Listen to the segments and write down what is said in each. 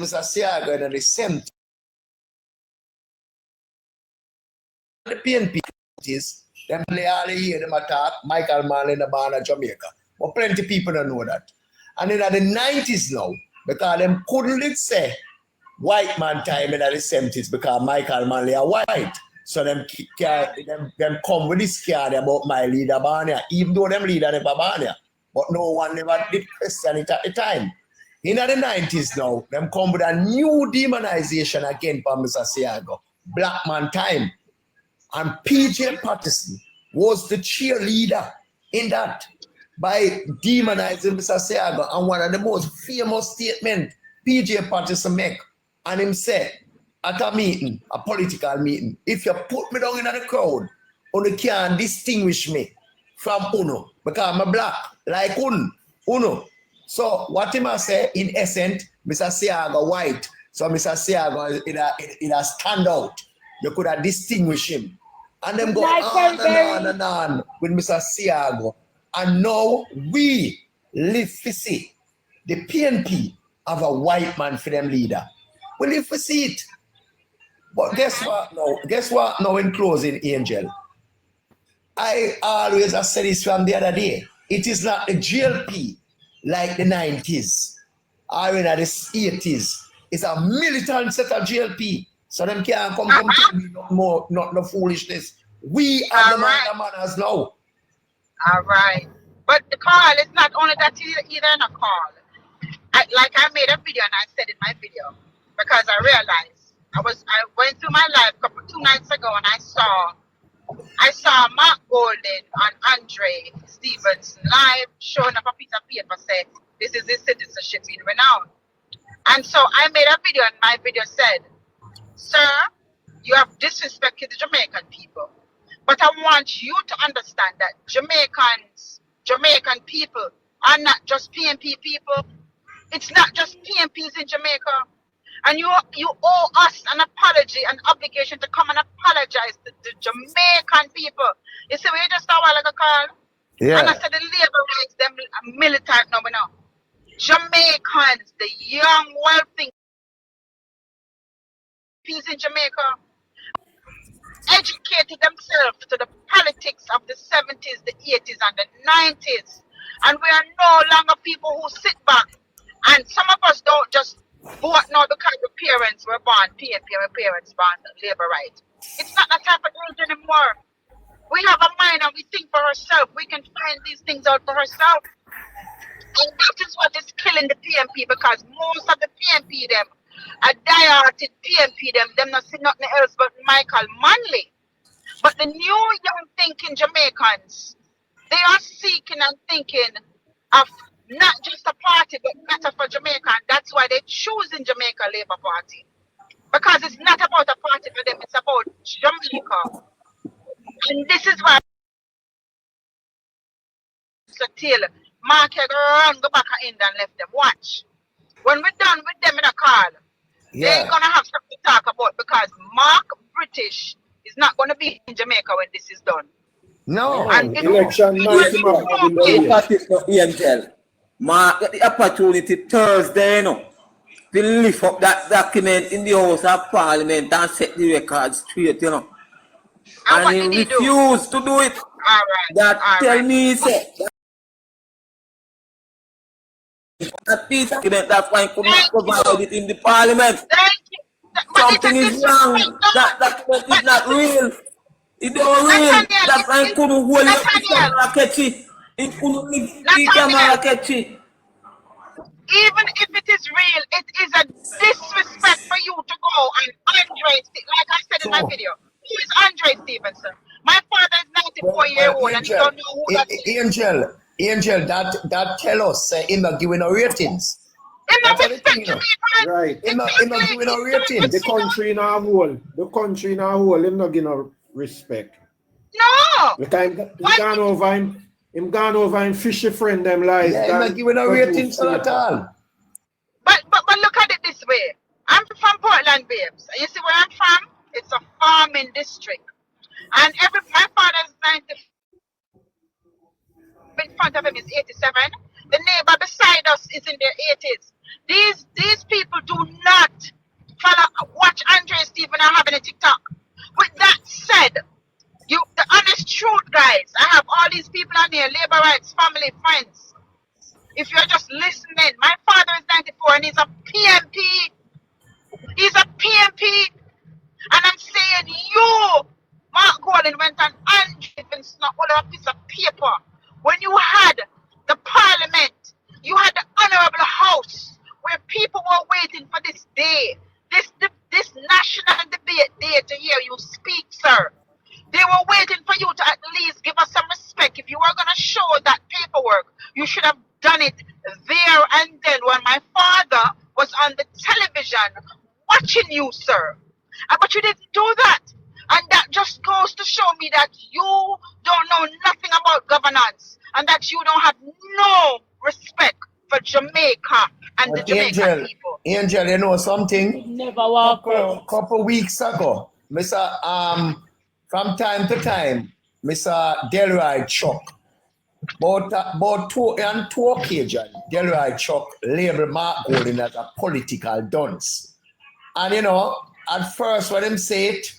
Mr. Siaga in the same the PNP is them play all here, them attack Michael Mann in the barn of Jamaica. But plenty of people don't know that. And in the 90s now, because them couldn't say white man time in the 70s because Michael Manley are white. So them come with this scare about my leader Barnia, even though them leader never Barnia. But no one never did question it at the time. In the 90s now, them come with a new demonization again for Mr. Siago. Black man time. And PJ Patterson was the cheerleader in that by demonizing Mr. Siago. And one of the most famous statements PJ Patterson make, and him said at a meeting, a political meeting, if you put me down in the crowd, you can't distinguish me from Uno because I'm black, like Uno. So what him say, in essence, Mr. Siago white. So Mr. Siago, it a stand out. You could have distinguished him. And them go on and on with Mr. Siago. And now we live to see the PNP have a white man for them leader. We live to see it. But guess what now? Guess what now in closing, Angel? I always have said this from the other day. It is not the JLP like the 90s or in the 80s. It's a militant set of JLP. So them can't come tell me not the foolishness. We are the manners now. All right. But the call is not only that either in a call. I made a video and I said in my video because I realized I went through my life 2 nights ago and I saw Mark Golden and Andre Stevenson live showing up a piece of paper saying this is his citizenship in Renown. And so I made a video and my video said, sir, you have disrespected the Jamaican people. But I want you to understand that Jamaican people are not just PNP people. It's not just PNPs in Jamaica. And you owe us an apology, an obligation to come and apologize to the Jamaican people. You see, we just a while ago, Carl. Yeah. And I said the labor rights, them militant now. Jamaicans, the young, wealthy people in Jamaica, educated themselves to the politics of the 70s, the 80s, and the 90s. And we are no longer people who sit back. And some of us don't just vote now because the parents were born PNP and parents born labor right. It's not that type of age anymore. We have a mind and we think for ourselves. We can find these things out for ourselves. And that is what is killing the PNP because most of the PNP them are die-hearted PNP them not see nothing else but Michael Manley. But the new young thinking Jamaicans, they are seeking and thinking of not just a party, but better for Jamaica. And that's why they choosing Jamaica Labour Party. Because it's not about a party for them, it's about Jamaica. And this is why so till Mark run go back in and left them. Watch. When we're done with them in a call, they're gonna have something to talk about because Mark British is not gonna be in Jamaica when this is done. No, and election night. Mark get the opportunity Thursday, to lift up that document in the House of Parliament and set the record straight, And he refused to do it. All right. That tell me, say, that piece of document, that's why he could not provide it in the Parliament. Something is wrong. That document is not real. It's not real. That's why he couldn't hold up the camera. He couldn't lift the camera. Even if it is real, it is a disrespect for you to go and Andre, like I said in my video. Who is Andre Stevenson? My father is 94-year-old and he don't know who that is. Angel, that tell us, him not giving no ratings. Him not respect right. Him not giving no ratings. The country in our whole, him not giving no respect. No! Because him gone over and fishy friend them lies. Yeah, him not giving no ratings at all. But look at it this way. I'm from Portland, babes. And you see where I'm from? It's a farming district. And my father's 90. In front of him is 87. The neighbor beside us is in their 80s. These people do not television watching you, sir. But you didn't do that. And that just goes to show me that you don't know nothing about governance and that you don't have no respect for Jamaica and the Jamaican people. Angel, you know something? Never walk out. Couple weeks ago, Mr. From time to time, Mr. Delroy Chuck, about two occasions, Delroy Chuck labeled Mark Golding as a political dunce. And you know, at first when him say it,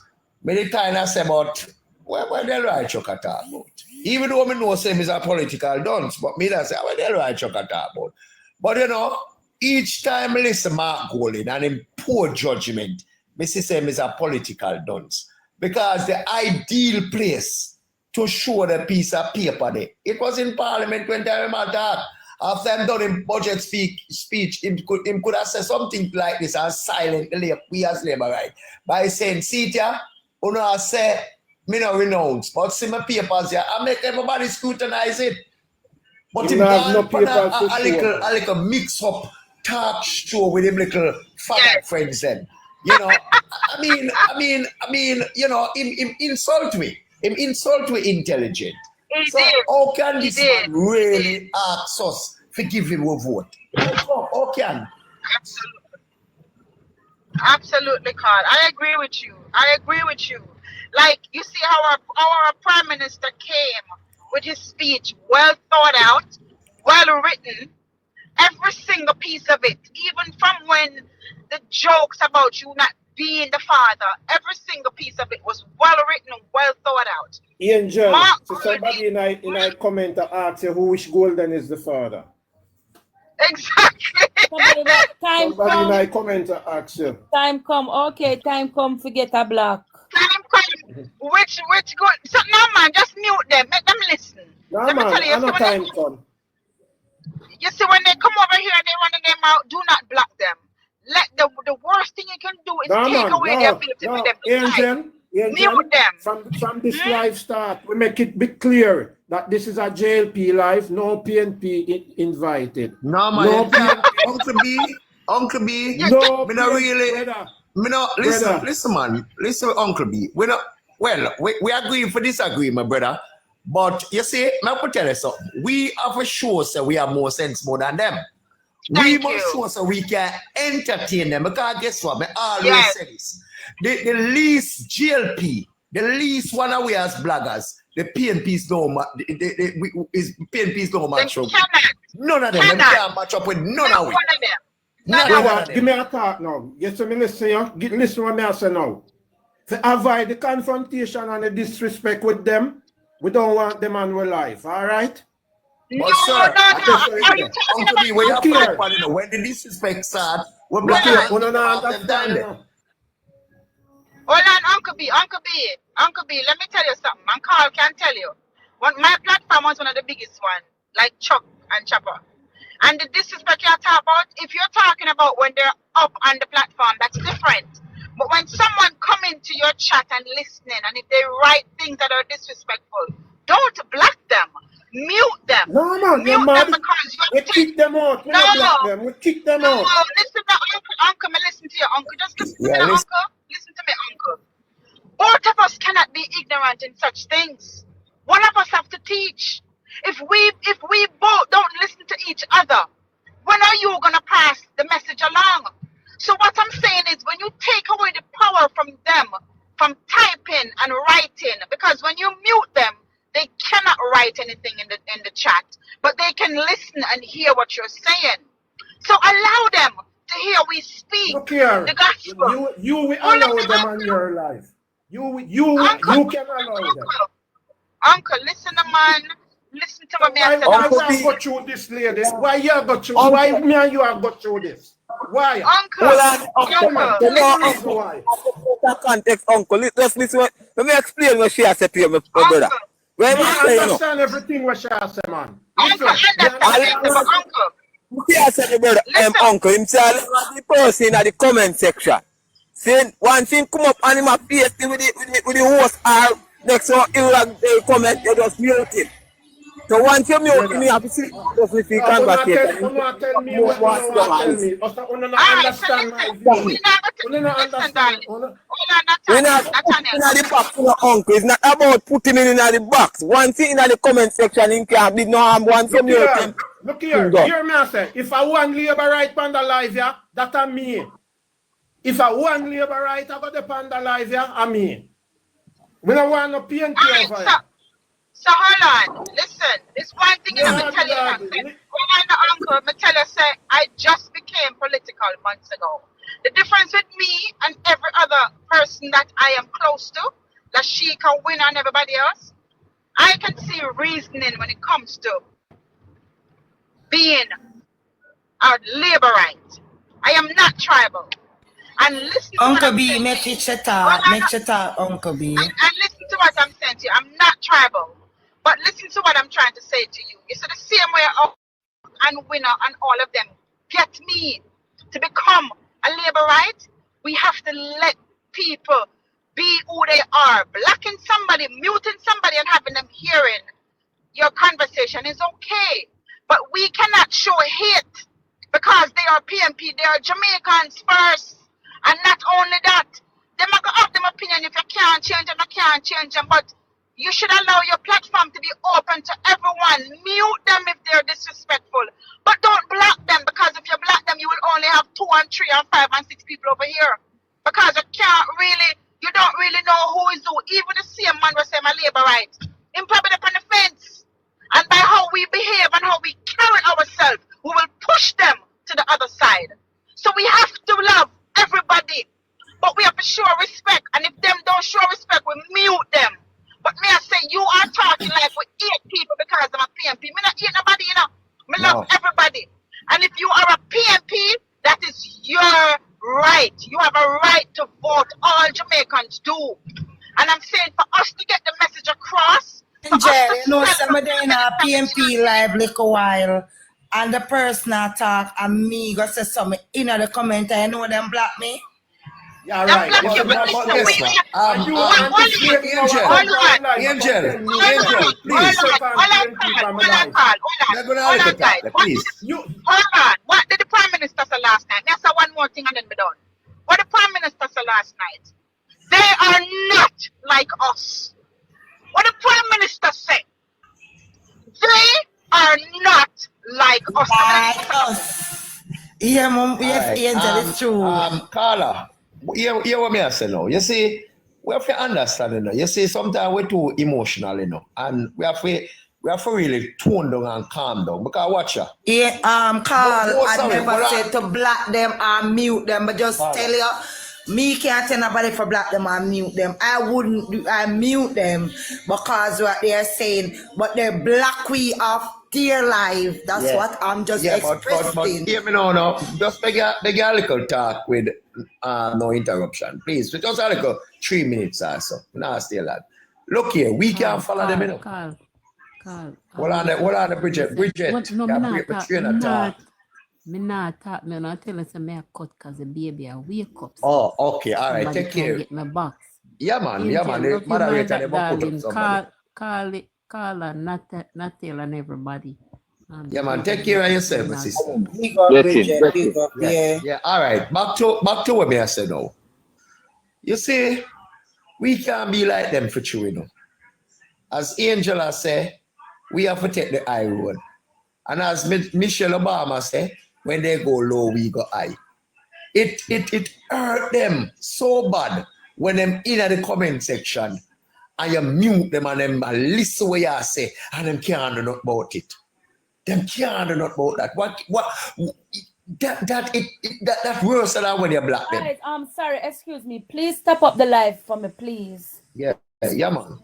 many times I say about what Delroy Chuck talk about. Even though I know him is a political dunce, but me that say what Delroy Chuck talk about. But you know, each time I listen to Mark Golding and in poor judgment, I see him is a political dunce. Because the ideal place to show the piece of paper there, it was in Parliament when they were talk. After I'm done in budget speech, him could have said something like this and silent we as labor right by saying, see ya, you know, I say, me no renounce, but see my papers here, I make everybody scrutinize it. But him can't put a little mix up talk show with him little fat friends then. You know, I mean, you know, him insult me. Him insult me intelligent. So how can this man really ask us to give him a vote? How can? Absolutely, Carl. I agree with you. Like, you see how our Prime Minister came with his speech well thought out, well written, every single piece of it, even from when the jokes about you not being the father, every single piece of it was well written and well thought out. Angel, so somebody in I comment to ask you who wish Golden is the father. Exactly. Somebody in I comment to ask you. Time come, okay, time come to get a block. Time come. Which good? So no man, just mute them, make them listen. No Let man, me tell you, no time come. You see, when they come over here and they running them out, do not block them. Let the worst thing you can do is take away their ability for them to type. Mute them. From this live start, we make it be clear that this is a JLP live, no PNP invited. No man, no PNP. Uncle B, no, me not really. Me not listen, man. Listen, Uncle B. We agree for disagree, my brother. But you see, I will tell you something. We are for sure say we have more sense more than them. We must show so we can entertain them. Because guess what? I always say this. The least JLP, the least one of we as bloggers, the PNPs don't match up. None of them. They can't match up with none of them. None of them. Give me a thought now. Yes, me listen. Listen what I say now. To avoid the confrontation and the disrespect with them, we don't want them on our life. All right? But sir, Uncle B, when you fight, when the disrespect start, we're blocking them. Hold on, Uncle B, let me tell you something. And Carl can tell you. My platform was one of the biggest ones, like Chuck and Chopper. And the disrespect you talk about, if you're talking about when they're up on the platform, that's different. But when someone come into your chat and listening, and if they write things that are disrespectful, don't block them. Mute them. No, man, mute them because we kick them out. We block them. We kick them out. No, listen to Uncle. Listen to your uncle. Just listen to me, Uncle. Listen to me, Uncle. Both of us cannot be ignorant in such things. One of us have to teach. If we both don't listen to each other, when are you gonna pass the message along? So what I'm saying is, when you take away the power from them, from typing and writing, because when you mute them, they cannot write anything in the chat, but they can listen and hear what you're saying. So allow them to hear we speak the gospel. You will allow them on your life. You can allow them. Uncle, listen to man. Listen to me. Why I got through this, lady? Why you have got through? Why me and you have got through this? Why? Uncle. Why? Context, Uncle. Let's listen. Let me explain what she has said to you, my brother. When I understand everything what she has said, man. Uncle. He said the brother, Uncle, himself, the person in the comment section. Saying one thing come up and him a face with the host or next one he will comment, they just mute him. So once you mute me, have to see if you conversation. You not tell me what you want to tell me. You not understand my view. You not understand. Hold on, We're not Nathaniel. putting in the box to the uncle. It's not about putting him in the box. Once he in the comment section, he can't be no harm. Once you mute him. Look here. Hear me I say. If I want labor right on the live, yeah, that I me. If I want labor right, I got the panda live, yeah, I me. We don't want no PNP over here. So hold on, listen. This one thing I'm gonna tell you. When I'm the uncle, I'm tell you, say I just became political months ago. The difference with me and every other person that I am close to, that she can win on everybody else, I can see reasoning when it comes to being a laborite. I am not tribal. And listen to Uncle what I'm B, saying. make it talk, Uncle B. And listen to what I'm saying to you. I'm not tribal. But listen to what I'm trying to say to you. It's the same way and winner and all of them get me to become a laborite. We have to let people be who they are. Blocking somebody, muting somebody and having them hearing your conversation is okay. But we cannot show hate because they are PNP, they are Jamaicans first. And not only that, they might have them opinion. If you can't change them, you can't change them. But you should allow your platform to be open to everyone. Mute them if they're disrespectful. But don't block them, because if you block them, you will only have 2 and 3 and 5 and 6 people over here. Because you don't really know who is who. Even the same man will say my labor right. Him probably up on the fence. And by how we behave and how we carry ourselves, we will push them to the other side. So we have to love everybody. But we have to show respect. And if them don't show respect, we mute them. But me I say, you are talking like we hate people because I'm a PNP. Me not hate nobody, you know. Me love everybody. And if you are a PNP, that is your right. You have a right to vote. All Jamaicans do. And I'm saying for us to get the message across. Jerry, you know, somebody in a PNP live like a while, and the person I talk, and me go say something in the comment, I know them block me. Yeah, right. But guess what? Angel, please. Hold on. What did the Prime Minister say last night? Let me say one more thing and then we're done. What the Prime Minister said last night? They are not like us. What the Prime Minister said? They are not like us. Like us. Yeah, Mom, yes, Angel, it's true. Carla, hear what me I say now. You see, we have to understand, you know. You see, sometimes we're too emotional, you know, and we have to really tone down and calm down. Because watch ya. Yeah, Carl, I never said to block them or mute them, but just tell you, me can't tell nobody for block them or mute them. I mute them because what they're saying, but they block we off their life. That's what I'm just expressing. But hear me now. Just beg a little talk with no interruption, please. Just a little 3 minutes or so. Now stay like. Look here, we can't follow them, you know. Carl. What on the Bridget? No, me not talk. Me not tell us me a cut because the baby a wake up. Oh, okay, all right. Take care. Get my box. Yeah, man. The moderator never put up somebody. Call and not tell and everybody. Yeah, man. Take care of yourself, my sister. Yeah. All right. Back to what me I said now. You see, we can't be like them for true, you know. As Angela say, we have to take the high road. And as Michelle Obama say, when they go low, we go high. It hurt them so bad when them in the comment section and you mute them and them listen what you say and them can't do nothing about it. Them can't do nothing about that. That worse than when you block them. Guys, I'm sorry, excuse me. Please stop up the live for me, please. Yeah, man.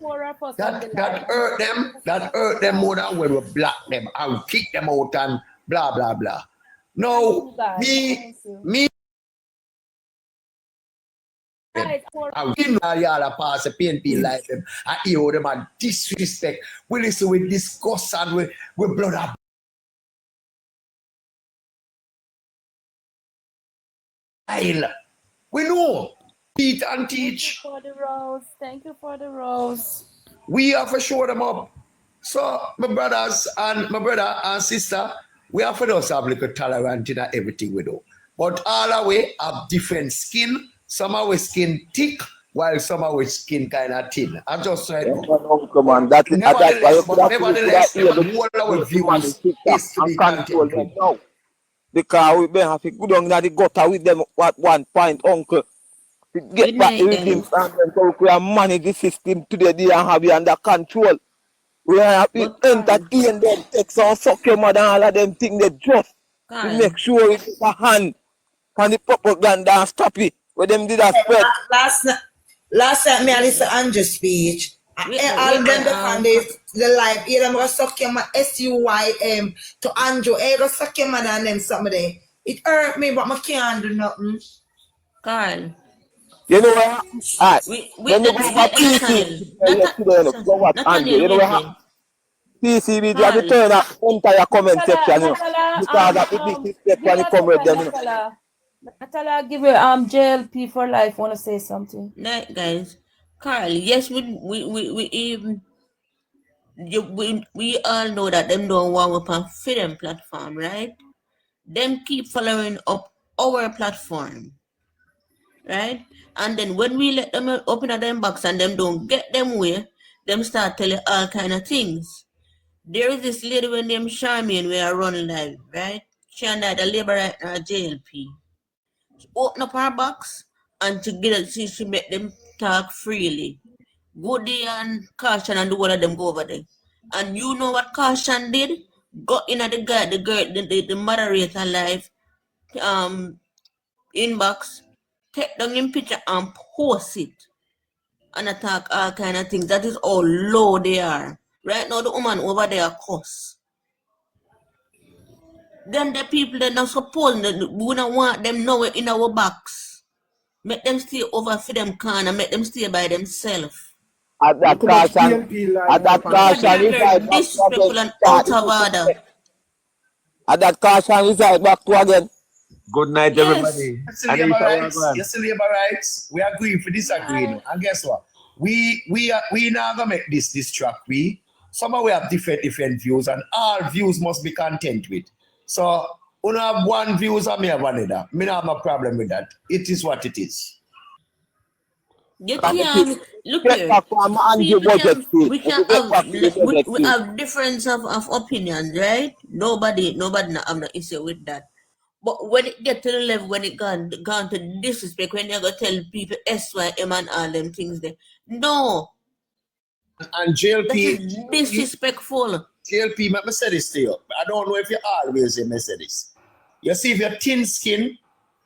That hurt them more than when we block them and kick them out and blah blah blah. No, me. I didn't know y'all pass a PNP like them. I hear them and disrespect. We listen, we discuss and we blood up. We know. Teach and teach. Thank you for the rose. We have to show them up. So my brother and sister, we have to just have like a tolerant in everything we do. But all our way have different skin. Some of our skin thick, while some of our skin kind of thin. I'm just trying to nevertheless, the whole our views is to be content with. Because we may have to go down to the gutter with them at one point, uncle. To get back everything from them so we can manage the system today they have it under control. We have to entertain them, take some suck your mother and all of them things they just to make sure we take a hand on the propaganda and stop it. When them did that spread. Last time me I listen to Andrew's speech. I'll them on the live. You them go suck your man SUYM to Andrew. Hey, go suck your man and then somebody. It hurt me, but I can't do nothing. Carl. You know what? Alright. When you go for PC, go watch Andrew. You know what? PCB, you have to turn that entire comment section, you know. Because of the disrespect when you come with them, you know. Natala, give you JLP for life. Want to say something? No, guys. Carl, yes, we all know that them don't want up on freedom platform, right? Them keep following up our platform, right? And then when we let them open at them box and them don't get them way, them start telling all kind of things. There is this lady when named Charmian we are running live, right? She and the labor right now JLP. She open up her box and together she make them talk freely. Goody and Caution and the one of them go over there. And you know what Caution did? Go in at the moderator live inbox, take down him picture and post it and attack all kind of things. That is how low they are. Right now the woman over there cuss. Then the people that not supposed we don't want them nowhere in our box. Make them stay over for them corner, make them stay by themselves. At that Caution, disrespectful and out of order. At that Caution reside back to again. Good night, everybody. Yes, labor rights. We agree for disagreeing. And guess what? We now gonna make this track. Somehow we have different views, and all views must be content with. So we have one views and me have another. Me not have a problem with that. It is what it is. You can look here. We have difference of opinions, right? Nobody have no issue with that. But when it get to the level when it gone to disrespect, when you go tell people SYM and all them things there, no. And JLP that is disrespectful. JLP, let me say this to you. I don't know if you always say this. You see, if you're thin skin,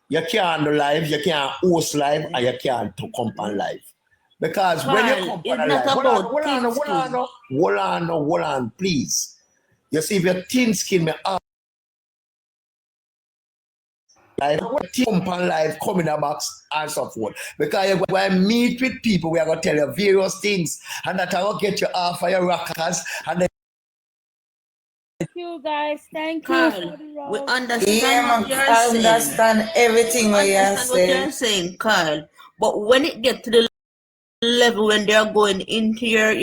you can't do live, you can't host live, and you can't come on live. Because when you come on live, hold on, please. You see, if you're thin skin, live, come on live, come in a box, and so forth. Because when I meet with people, we are going to tell you various things, and that I will get you off of your rockers, and then thank you guys. Thank Carl, you. we understand what you're saying. I understand everything what you're saying, Carl. But when it gets to the level when they're going into your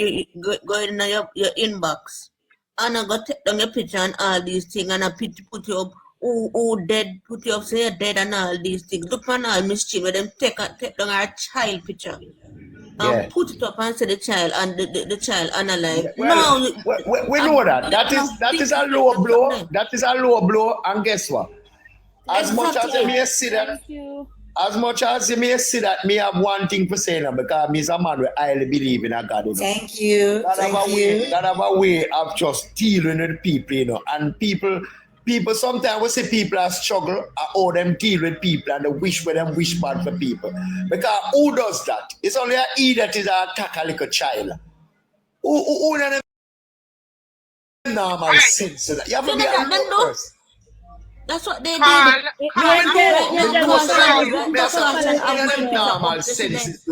inbox, and I got take down your picture and all these things, and I put you up, oh dead, put you up, say you're dead and all these things. Look on all mischief where them take down our child picture. And put it up and say the child and the child analyze. Well, we know that. That is a low blow. That is a low blow. And guess what? As much as you may see that, me have one thing to say now, because me is a man who highly believe in a God. You know? Thank you. That have a way of just dealing with people, you know. And people sometimes we see people are struggle or them deal with people and they wish for them wish bad for people. Because who does that? It's only a he that is a attack a little child. Who does normal sense of that? You have to be a good person. That's what they do. Normal sense.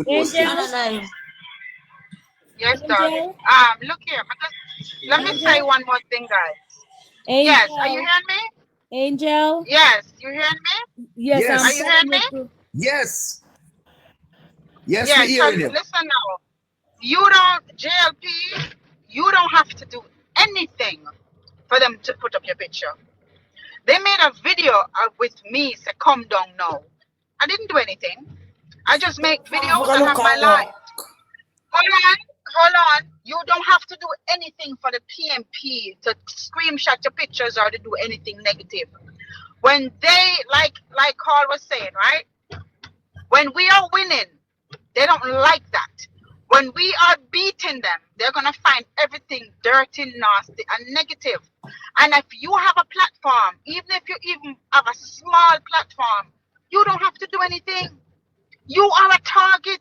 Yes, darling. Look here. Let me say one more thing, guys. Angel. Yes, are you hearing me? Angel? Yes, you hearing me? Yes. Are you hearing me? Yes. Yes, we're hearing you. Listen now. JLP, you don't have to do anything for them to put up your picture. They made a video with me, say, come down now. I didn't do anything. I just make videos and have my life. Hold on. You don't have to do anything for the PNP to screenshot your pictures or to do anything negative. When they, like Carl was saying, right? When we are winning, they don't like that. When we are beating them, they're going to find everything dirty, nasty, and negative. And if you have a platform, even if you even have a small platform, you don't have to do anything. You are a target.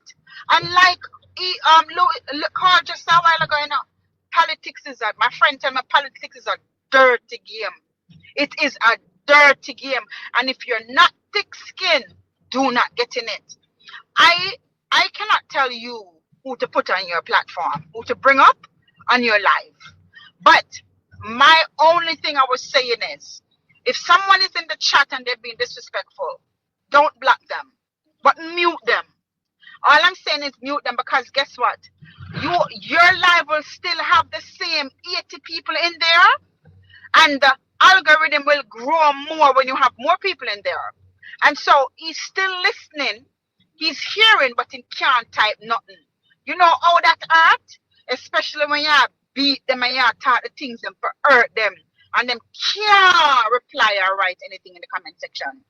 And like Carl just a while ago, you know, politics is my friend told me politics is a dirty game. It is a dirty game. And if you're not thick-skinned, do not get in it. I cannot tell you who to put on your platform, who to bring up on your live. But my only thing I was saying is, if someone is in the chat and they're being disrespectful, don't block them, but mute them. All I'm saying is mute them, because guess what? Your live will still have the same 80 people in there, and the algorithm will grow more when you have more people in there. And so he's still listening, he's hearing, but he can't type nothing. You know how that hurt? Especially when you beat them and you talk the things them for hurt them, and them can't reply or write anything in the comment section.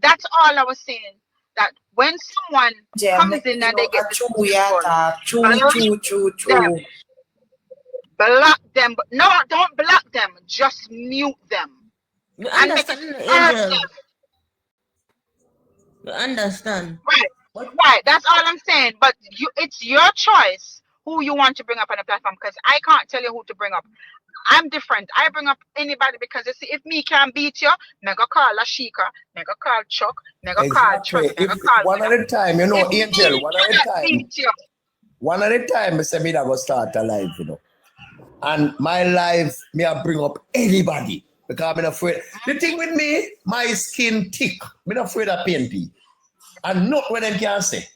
That's all I was saying. That when someone comes in and they get block them. No, don't block them. Just mute them. You And understand, make it hurt Angel? them. You understand? Right. That's all I'm saying. But it's your choice who you want to bring up on the platform, because I can't tell you who to bring up. I'm different. I bring up anybody because you see, if me can beat you, mega call Ashika, mega call Chuck, mega call Chuck, mega call. One at a time, you know, If Angel, me one at a cannot time. beat you. One at a time, I say me that go start a live, you know. And my life, me I bring up anybody because I'm not afraid. The thing with me, my skin thick. I'm not afraid of PNP. And not when them can say,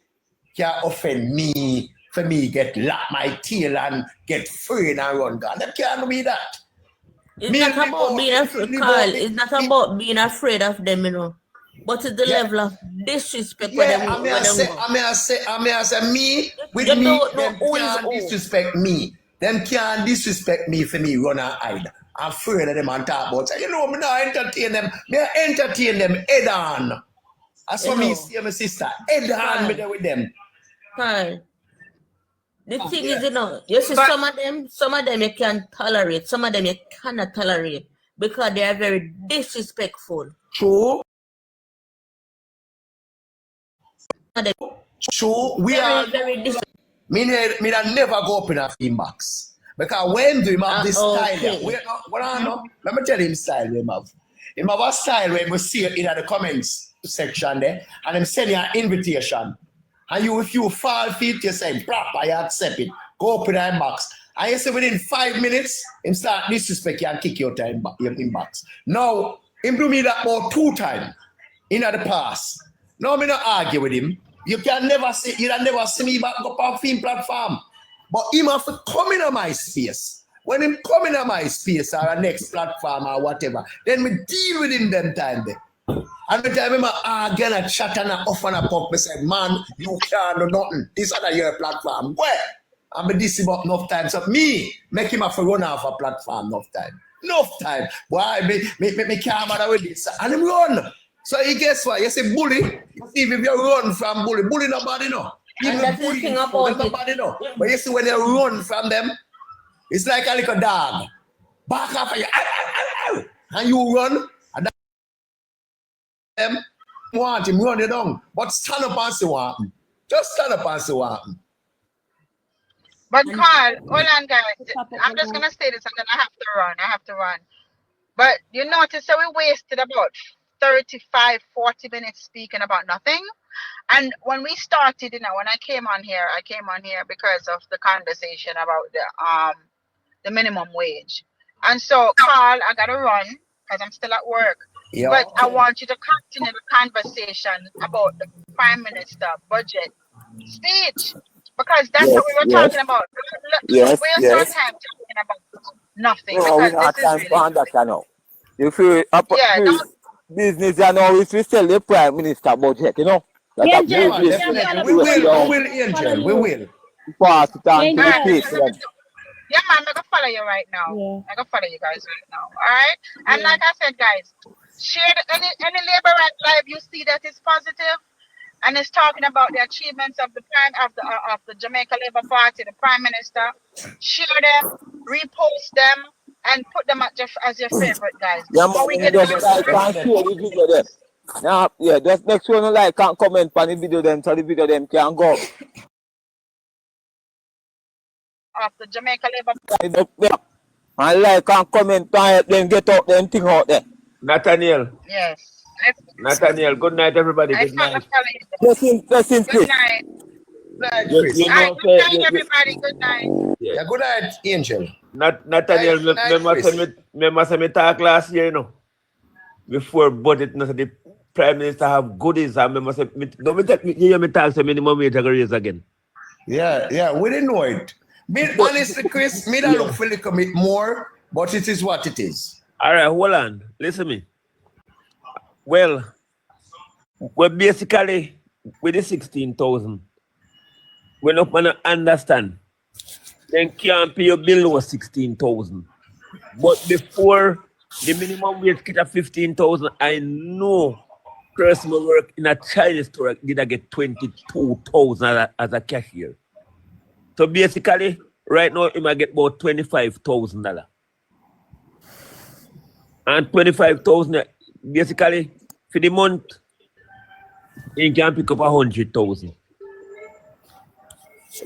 can offend me, for me get lap my tail and get afraid and run down. Them can't be that. It's Me not live about out- being afraid, live Carl. out- It's not about being afraid of them, you know. But it's the Yeah. level of disrespect Yeah, when I may say, me, with You me, don't know them who is can't who. disrespect me. Them can't disrespect me for me run and hide. I'm afraid of them and talk about it. You know, me not entertain them. Me entertain them head on. That's what You me know. see my sister. Head on me there with them. Carl, the thing is, you know, you see some of them you can tolerate, some of them you cannot tolerate because they are very disrespectful. True. Some of them True. We are. very disrespectful. Me that never go up in a inbox. Because when do him have this style? Okay. Wait, what I know? Let me tell him style we have. Him have a style where we see it in the comments section there, and him send you an invitation. And you, if you fall feet, you say, proper, you accept it. Go up in the inbox. And you say within 5 minutes, him start disrespect you and kick you out of your inbox. Now, him do me that about 2 times in the past. Now me not argue with him. You never see me back up on film platform. But him have to come in my space. When him come in my space or a next platform or whatever, then we deal with him them time there. And the time I argue and chat and off and a pop, I say, man, you can't do nothing. This other your platform. Where? I'm a this about enough time. So me, make him have to run off a platform enough time. Enough time. Why? Me can't matter with this. And him run. So he guess what? You say bully. You see if you run from bully nobody know. And that's the thing about it. Nobody know. But you see when you run from them, it's like a little dog. Back off and you, and you run. And them want him run you down. But stand up and see what happen. Just stand up and see what happen. But Carl, hold on, guys. I'm just gonna say this, and then I have to run. But you notice that we wasted about 35, 40 minutes speaking about nothing. And when we started, you know, when I came on here because of the conversation about the minimum wage. And so, Carl, I gotta run because I'm still at work. Yeah, but okay. I want you to continue the conversation about the Prime Minister budget speech, because that's what we were talking about. Yes, Waste our time talking about nothing No, we because not this is time really for that, you know. If we yeah. Don't business, you know, if we sell the Prime Minister budget, you know. That a Angel, Yeah, business can I definitely. follow We will, you? Angel. We Follow will. pass it on to you. the Alright, Angel. people. yeah, man, I'm gonna follow you right now. Yeah. I'm gonna follow you guys right now. Alright? And Yeah. like I said, guys, share any labor right live you see that is positive and it's talking about the achievements of the Jamaica Labour Party, the Prime Minister. Share them, repost them, and put them as your favorite guys. Yeah, Before man, we you get just more like and share the video them. Now, yeah, just make sure you like and comment on the video them so the video them can go. of the Jamaica Labour Yeah. And like and comment on it, then get out them thing out there. Nathaniel. Yes. Nathaniel, good night, everybody. I Good night. follow you. Just in Good Chris. night. Good night, You, Chris. you Alright, know, good night, everybody. Good night. Yeah, good night, Angel. Nathaniel, Night, Chris. remember me talk last year, you know, before budget, you know, the Prime Minister have goodies. I remember say, hear me talk, say minimum wage raise again. Yeah, we didn't know it. Honestly, Chris, me don't look for the commit more, but it is what it is. All right, hold on. Listen to me. Well, we're basically with the 16,000. We're not going to understand. Then can't pay your below 16,000. But before the minimum wage get at 15,000, I know person who work in a Chinese store did I get 22,000 as a cashier. So basically, right now, he might get about $25,000. And 25,000, basically, for the month, he can pick up 100,000.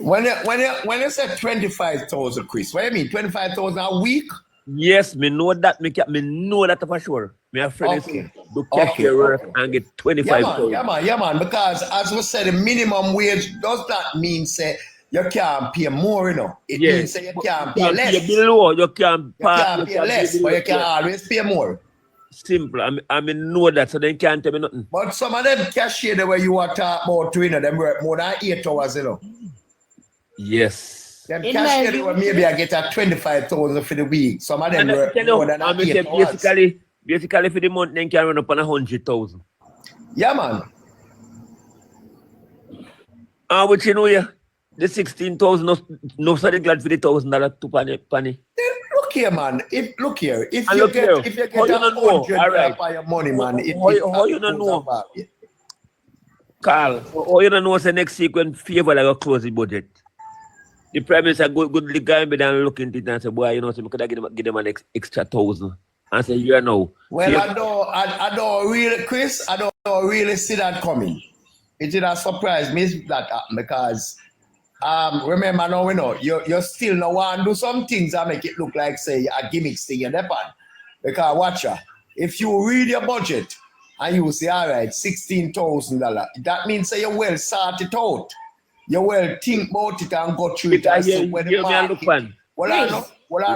When you say 25,000, Chris, what do you mean? 25,000 a week? Yes, me know that. Me know that for sure. My friend is do cashier work and get 25,000. Yeah, man. Because as we said, the minimum wage does not mean say you can't pay more, you know. It means say you can't pay less. Pay below, you can pay less, but you can always pay more. Simple. I mean know that, so they can't tell me nothing. But some of them cashier the way you are talking about, you know, them work more than 8 hours, you know. Yes. Them cashier the way maybe I get a 25,000 for the week. Some of them work more than 8 hours. Basically for the month, they can run up on 100,000. Yeah, man. Which you know, yeah, the 16,000, no, so they glad for the $1,000 to penny. Look here, man. If you get how you not know? $100 All right. for your money, man. How you not know? Carl, how you don't know the next week when favor like a close the budget? The Prime Minister good the guy be down look into it and say, boy, you know, so we could give them an extra 1,000. And say, you know. Well, I don't really, Chris, I don't really see that coming. It did not surprise me that happened because remember now, you know, you still no want to do some things that make it look like say a gimmick thing in the pan. Because watch ya, if you read your budget and you say, all right, $16,000, that means say you well sort it out. You well think about it and go through it and see where the market. Well, I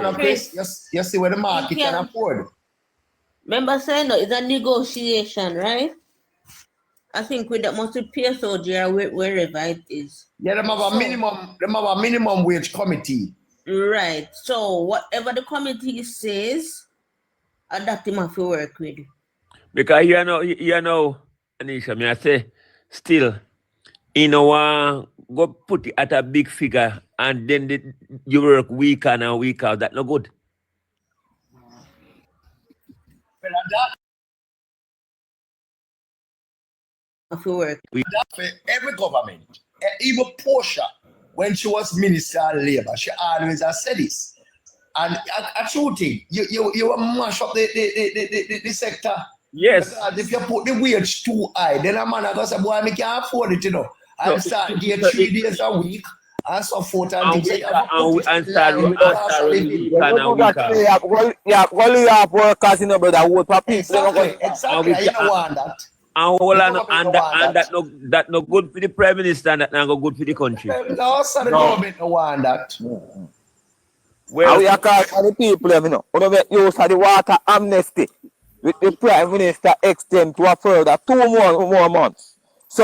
know, Chris, you see where the market can afford. Remember saying it's a negotiation, right? I think with that must be PSOG or wherever it is. Yeah, them have a minimum wage committee. Right. So whatever the committee says, that him have to work with. Because you know, Anisha, me I say, still, you know, go put it at a big figure and then you work week in and week out. That's no good. Well, Have to work. that for every government, even Portia, when she was Minister of Labour, she always has said this. And a true thing, you mash up the sector. Yes. Because if you put the wage too high, then a man goes say, boy, I can't afford it, you know. I start getting 3 days a week and so forth and things. Well, you have workers in the brother who for people. Exactly. You don't want that. And that no good for the Prime Minister and that not good for the country. No, so the government don't want that. Well, we are calling the people, you know, who make use of the water amnesty with the Prime Minister extend to a further 2 more months. So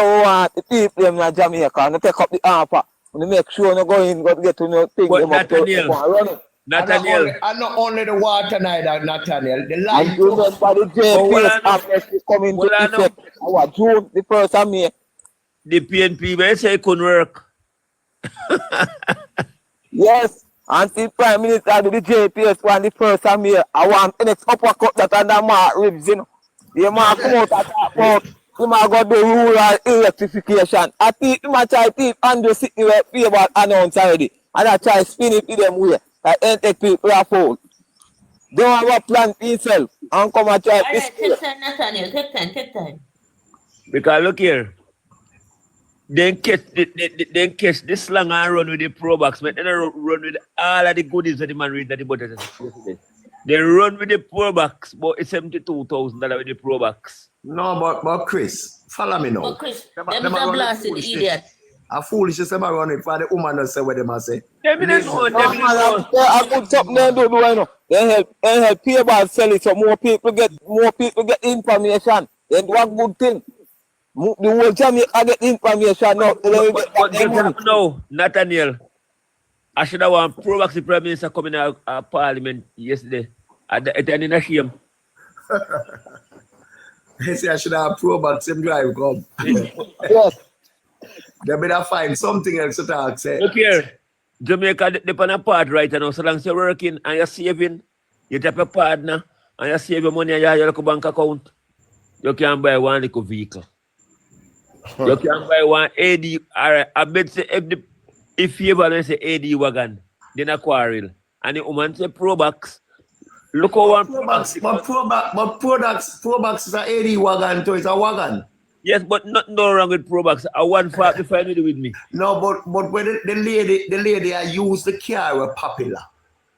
the people in Jamaica and take up the offer and make sure you go in, go get to know things but about Nathaniel, Nathaniel. And not only the water neither, Nathaniel. The And light you too. remember the JPS amnesty coming to effect our June the 1st of May. The PNP, when say it couldn't work. Yes, until Prime Minister do the JPS on the 1st of May, I want the next uppercut that under Mark ribs, you know. The man come out and talk about he might go the rural electrification. I think he might try to under Sydney where people announce already. And I try to spin it in them way. I ain't take people a phone. They don't have a plan for himself. And come and try All right, take time, Nathaniel. Take time. Because look here. Then catch this slang and run with the pro box, man. Then run with all of the goodies that the man read that the budget yesterday. They run with the pro box, but it's $72,000 with the pro box. No, but Chris, follow me now. But Chris, them is a blasted idiot. A foolishness them run it for the woman that say what they must say. I put something they do, you know. They help people sell it so more people get information. They do a good thing. The whole Jamaica get information now. No, Nathaniel. I should have one pro-vax Prime Minister coming out of Parliament yesterday. It's a shame. They say I should have pro-vax him drive come. Yes. They better find something else to talk. Say. Look here. Jamaica, they on a part right now. So long as you're working and you're saving, you take a partner and you save your money and you have your local bank account, you can buy one little vehicle. You can buy one AD. I bet say if you ever say AD wagon, then a quarrel. And the woman say Probox. Look how one Probox. But Probox is an AD wagon too. It's a wagon. Yes, but nothing wrong with Probox. I want 45 with me. No, but when the lady I use the car were popular.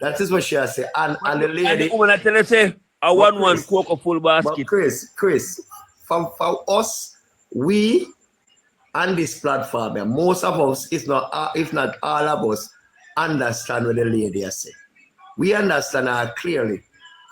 That is what she has said. And the lady. And the woman I tell her say, I want one Coke full basket. But Chris, for us, we on this platform, most of us, if not all of us, understand what the lady has said. We understand her clearly.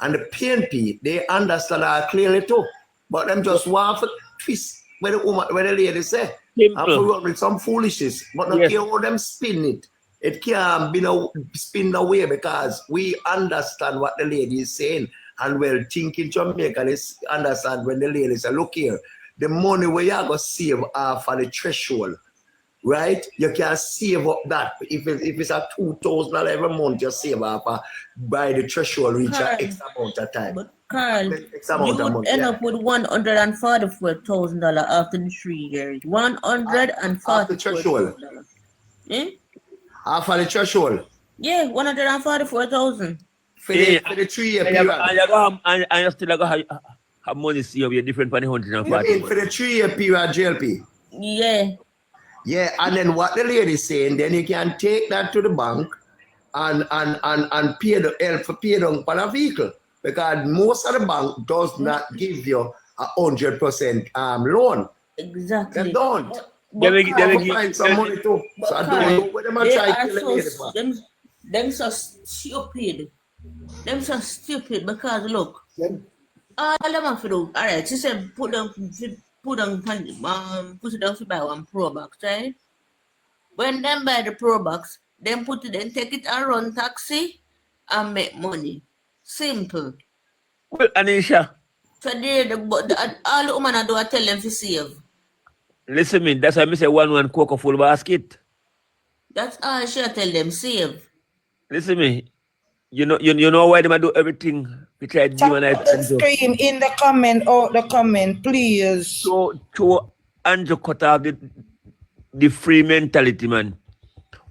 And the PNP, they understand her clearly too. But them just want to twist where the lady say. And for run with some foolishness. But not care how them spin it. It can't be no spin away because we understand what the lady is saying. And we're thinking Jamaica, they understand when the lady say, look here, the money where you're going to save for the threshold, right? You can save up that. If it's a $2,000 every month, you save up by the threshold reach X amount of time. But Carl, you would end up with $144,000 after the 3 years. $144,000. Eh? After the threshold? Yeah, $144,000. For the 3 year period. And you still have money see you're different from the 140. For the 3 year period, JLP? Yeah. Yeah, and then what the lady is saying, then you can take that to the bank and pay the help for pay down for a vehicle. Because most of the bank does not give you 100% loan. Exactly. They don't. They find some money too. So I don't know what they are trying to kill the them so stupid. Them so stupid because look, all them have to do. All right, she said put it down to buy one Pro Box, right? When them buy the Pro Box, then put it and take it and run taxi and make money. Simple. Well, Anisha. So all the women do I tell them to save. Listen me, that's why I say one Coke full basket. That's all she tell them save. Listen me. You know why they do everything to try to demonize Andrew. Screen in the comment, please. So Andrew cut off the free mentality, man.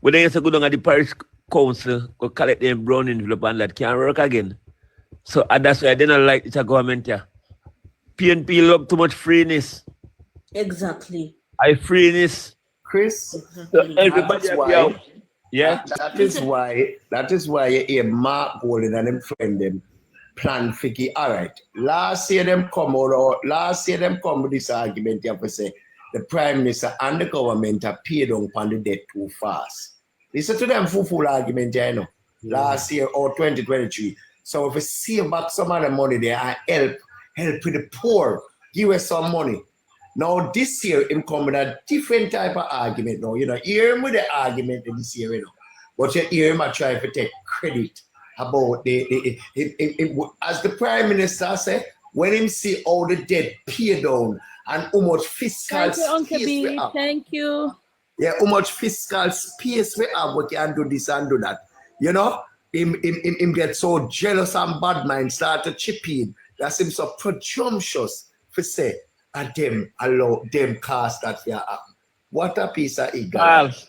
When they used to go down at the parish council, go collect them brown envelope and that can't work again. So that's why they don't like it's a government here. PNP love too much freeness. Exactly. Freeness. Chris, So everybody out. Yeah. That is why you hear Mark Golden and them friend them plan figgy. All right. Last year them come with this argument. You have to say the Prime Minister and the government are paid on the debt too fast. Listen to them full argument, you know. Last year or 2023. So if we save back some of the money there and help with the poor, give us some money. Now this year, him come with a different type of argument. Now, you know, hear him with the argument this year, you know. But you hear him try to take credit about as the Prime Minister said, when him see all the debt pay down and how much fiscal Thank you, Uncle space B. we have. Thank you. Yeah, how much fiscal space we have, we can do this and do that. You know, him get so jealous and bad mind, start to chip in. That's him so presumptuous for say, and them allow them cast that fear happen. What a piece of ignorance.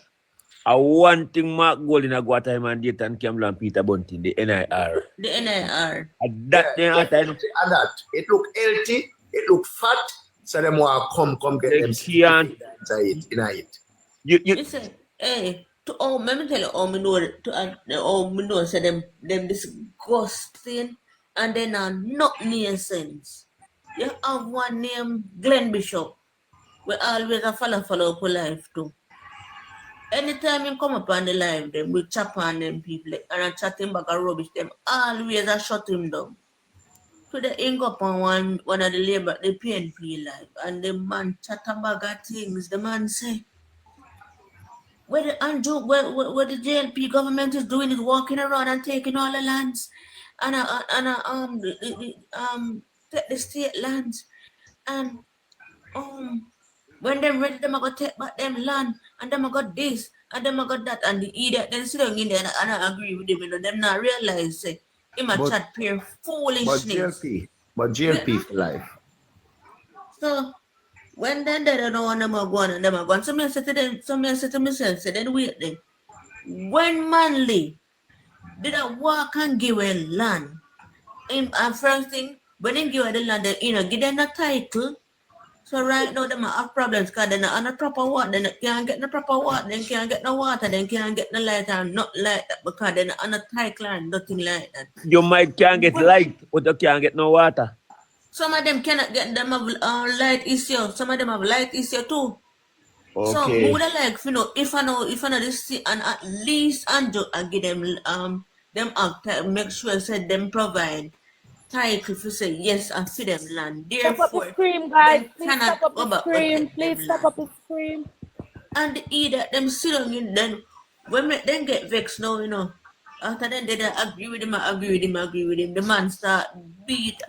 I one thing Mark Gold in a Guatemala and date and Campbell and Peter Bunting, the NIR. The NIR. And that thing at time. And that it look healthy, it look fat, so them want come get They them can't. in it. You Listen, hey, to all, let me tell you, all me know, say them disgusting, and then are not near sense. You have one name, Glenn Bishop. We always a follow up life too. Anytime you come up on the live, them we chop on them people and I chat him back and rubbish them. Always I shut him down. So they hang up on one of the labor, the PNP live, and the man chat about things. The man say, where the JLP government is doing is walking around and taking all the lands, and take the state lands, and when them ready, them go take back them land, and them got this, and them got that, and the idiot then sit down in there and I agree with them. You know, them not realize say him a chat pure foolishness. But JLP for life. So when then they don't know when them are going and them are gone. Some say to them, some say to myself, say then wait then. When Manly did I walk and give a land, and first thing when they give the land, they give them a title. So right now they have problems because they're not on the proper water, they can't get the proper water, they can't get no water, they can't get the light and not like that because they're not on a title and nothing like that. You might can't get light, but you can't get no water. Some of them cannot get them light issue, some of them have light issue too. Okay. So who would like if I know this and at least Andrew I give them make sure said them provide title to say yes and see them land. Stop up the Therefore, scream, guys. they Please cannot stop up go the back scream. protect Please them stop land. up the scream. And either them sit down in then when them get vexed now, you know. After then they agree with him. The man start beat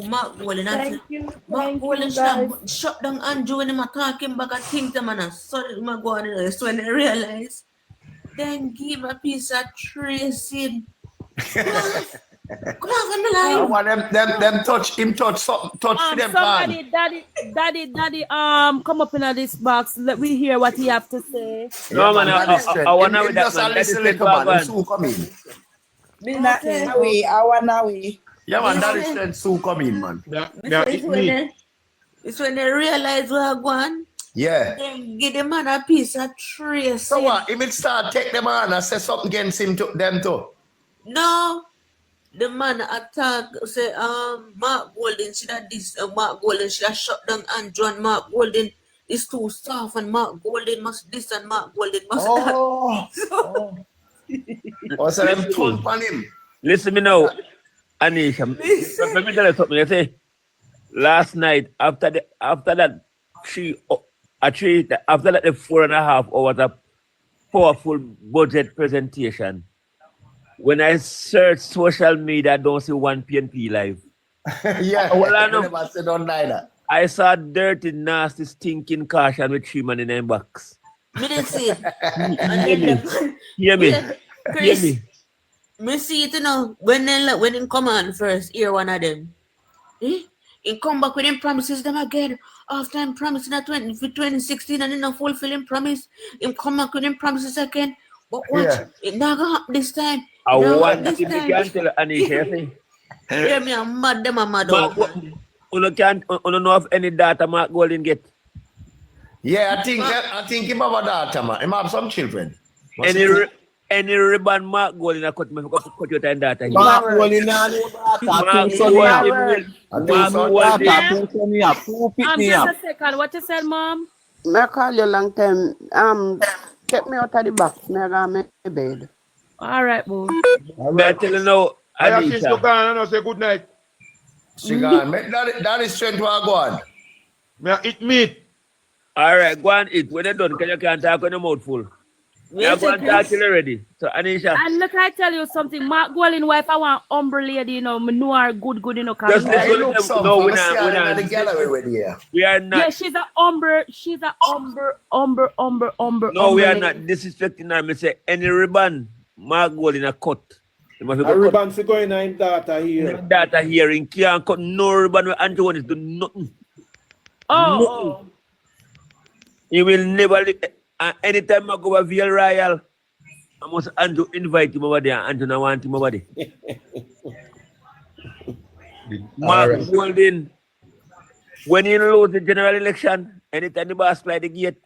Mark Gold and Thank you. Mark Thank Gold you, and guys. shut down Andrew when him a talking back at things them and sorry my go on so when they realize then give a piece of tracing. Come on, I want them touch something, touch for them Somebody, daddy, come up in this box. Let me hear what he have to say. No, man, I want to know that man. That is man. Soon come in. I wanna. Yeah, man, that is soon come in, man. It's when they realize we're going. Yeah. Then give the man a piece of trace. So what? If it start take them on and say something against them too. No. The man attack say Mark Golden should have this Mark Golden should have shut down Andrew and Mark Golden is too soft and Mark Golden must this and Mark Golden must that. So them thump on him. Listen me now, Anisha. Let me tell you something. You say last night after that after that the 4.5 hours of powerful budget presentation. When I search social media, I don't see one PNP live. Yeah, well, I know. Never said don't lie that. I saw dirty, nasty, stinking caution with 3 man in their box. Me didn't see it. Hear me. Chris, Hear me. me see it, you know, when he come on first, hear one of them. He come back with him promises them again. After him promising that 2016 and he not fulfilling promise, him come back with him promises again. But watch, it not gonna happen this time. I want to see if you can tell Anisha. Hear me, I'm mad, them are mad. You don't know of any data Mark Golden get. Yeah, I think him have a daughter, man. Him have some children. Any ribbon Mark Golden I cut your time data. Mark Golden now Just a second. What you said, Mom? I call you long time. Take me out of the box. I got my bed. All right, boo. I tell you now, Anisha. Say good night. She gone. That is strength to go on. May I eat meat? All right, go and eat. When you're done, you can't talk on your mouth full. We are going to talk to you already. So, Anisha. And look, I tell you something. Mark Golden wife, I want umber lady, you know, me know her good, you know. Just listen to them. No, we're not. We are not. Yeah, she's a umber. She's a umber. No, we are not disrespecting her. Me say any ribbon, Mark Golden a cut. A ribbon for going in data here. Data here in can't cut no ribbon with Antoine is do nothing. Oh. You will never. Anytime I go to VL Royal, I must Andrew invite him over there. Andrew, I want him over there. Mark Golden, when he lose the general election, anytime the boss fly the gate,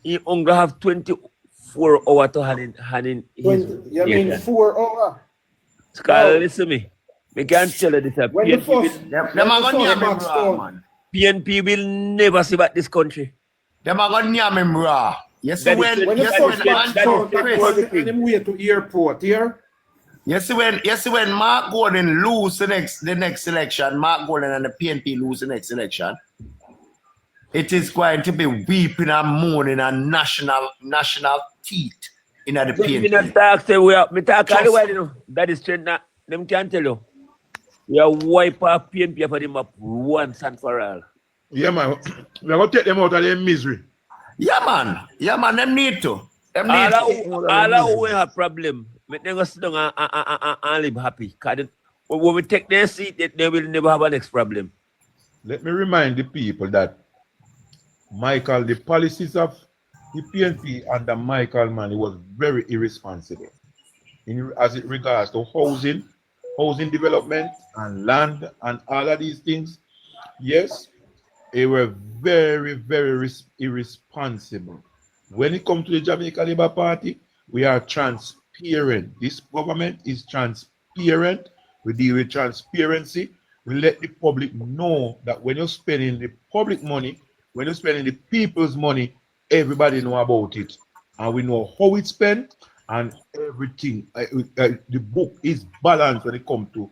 he only have 24 hours to hand in his. You mean 4 hours? Scarlett, listen to me. I can't tell you this. PNP will never see back this country. Them are going to remember. Yes, when way to airport here. Yes, when Mark Golden lose the next election, Mark Golden and the PNP lose the next election, it is going to be weeping and mourning and national teeth in the PNP. That is straight now. Them can't tell you. We are wipe our PNP for them up once and for all. Yeah, man. We're going to take them out of their misery. Yeah, man. Them need to. All who have problem, make them go sit down and live happy. When we take their seat, they will never have a next problem. Let me remind the people that Michael, the policies of the PNP under Michael Manley was very irresponsible as it regards to housing development and land and all of these things. Yes, they were very, very irresponsible. When it comes to the Jamaica Labour Party, we are transparent. This government is transparent. We deal with transparency. We let the public know that when you're spending the public money, when you're spending the people's money, everybody know about it. And we know how it's spent and everything. The book is balanced when it comes to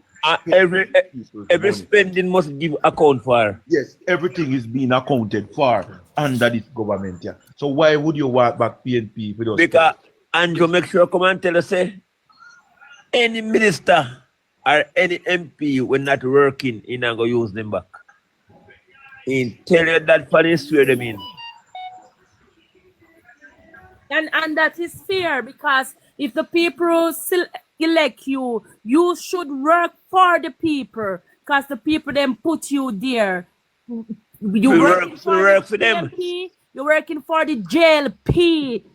every spending must give account for. Yes, everything is being accounted for under this government. Yeah. So why would you want back PNP with us? Because Andrew, make sure come and tell us, say, any minister or any MP when not working, he not go use them back. He tell you that for this swear them in. And that is fair, because if the people still elect you, you should work for the people, because the people then put you there. You work for them. You're working for the JLP.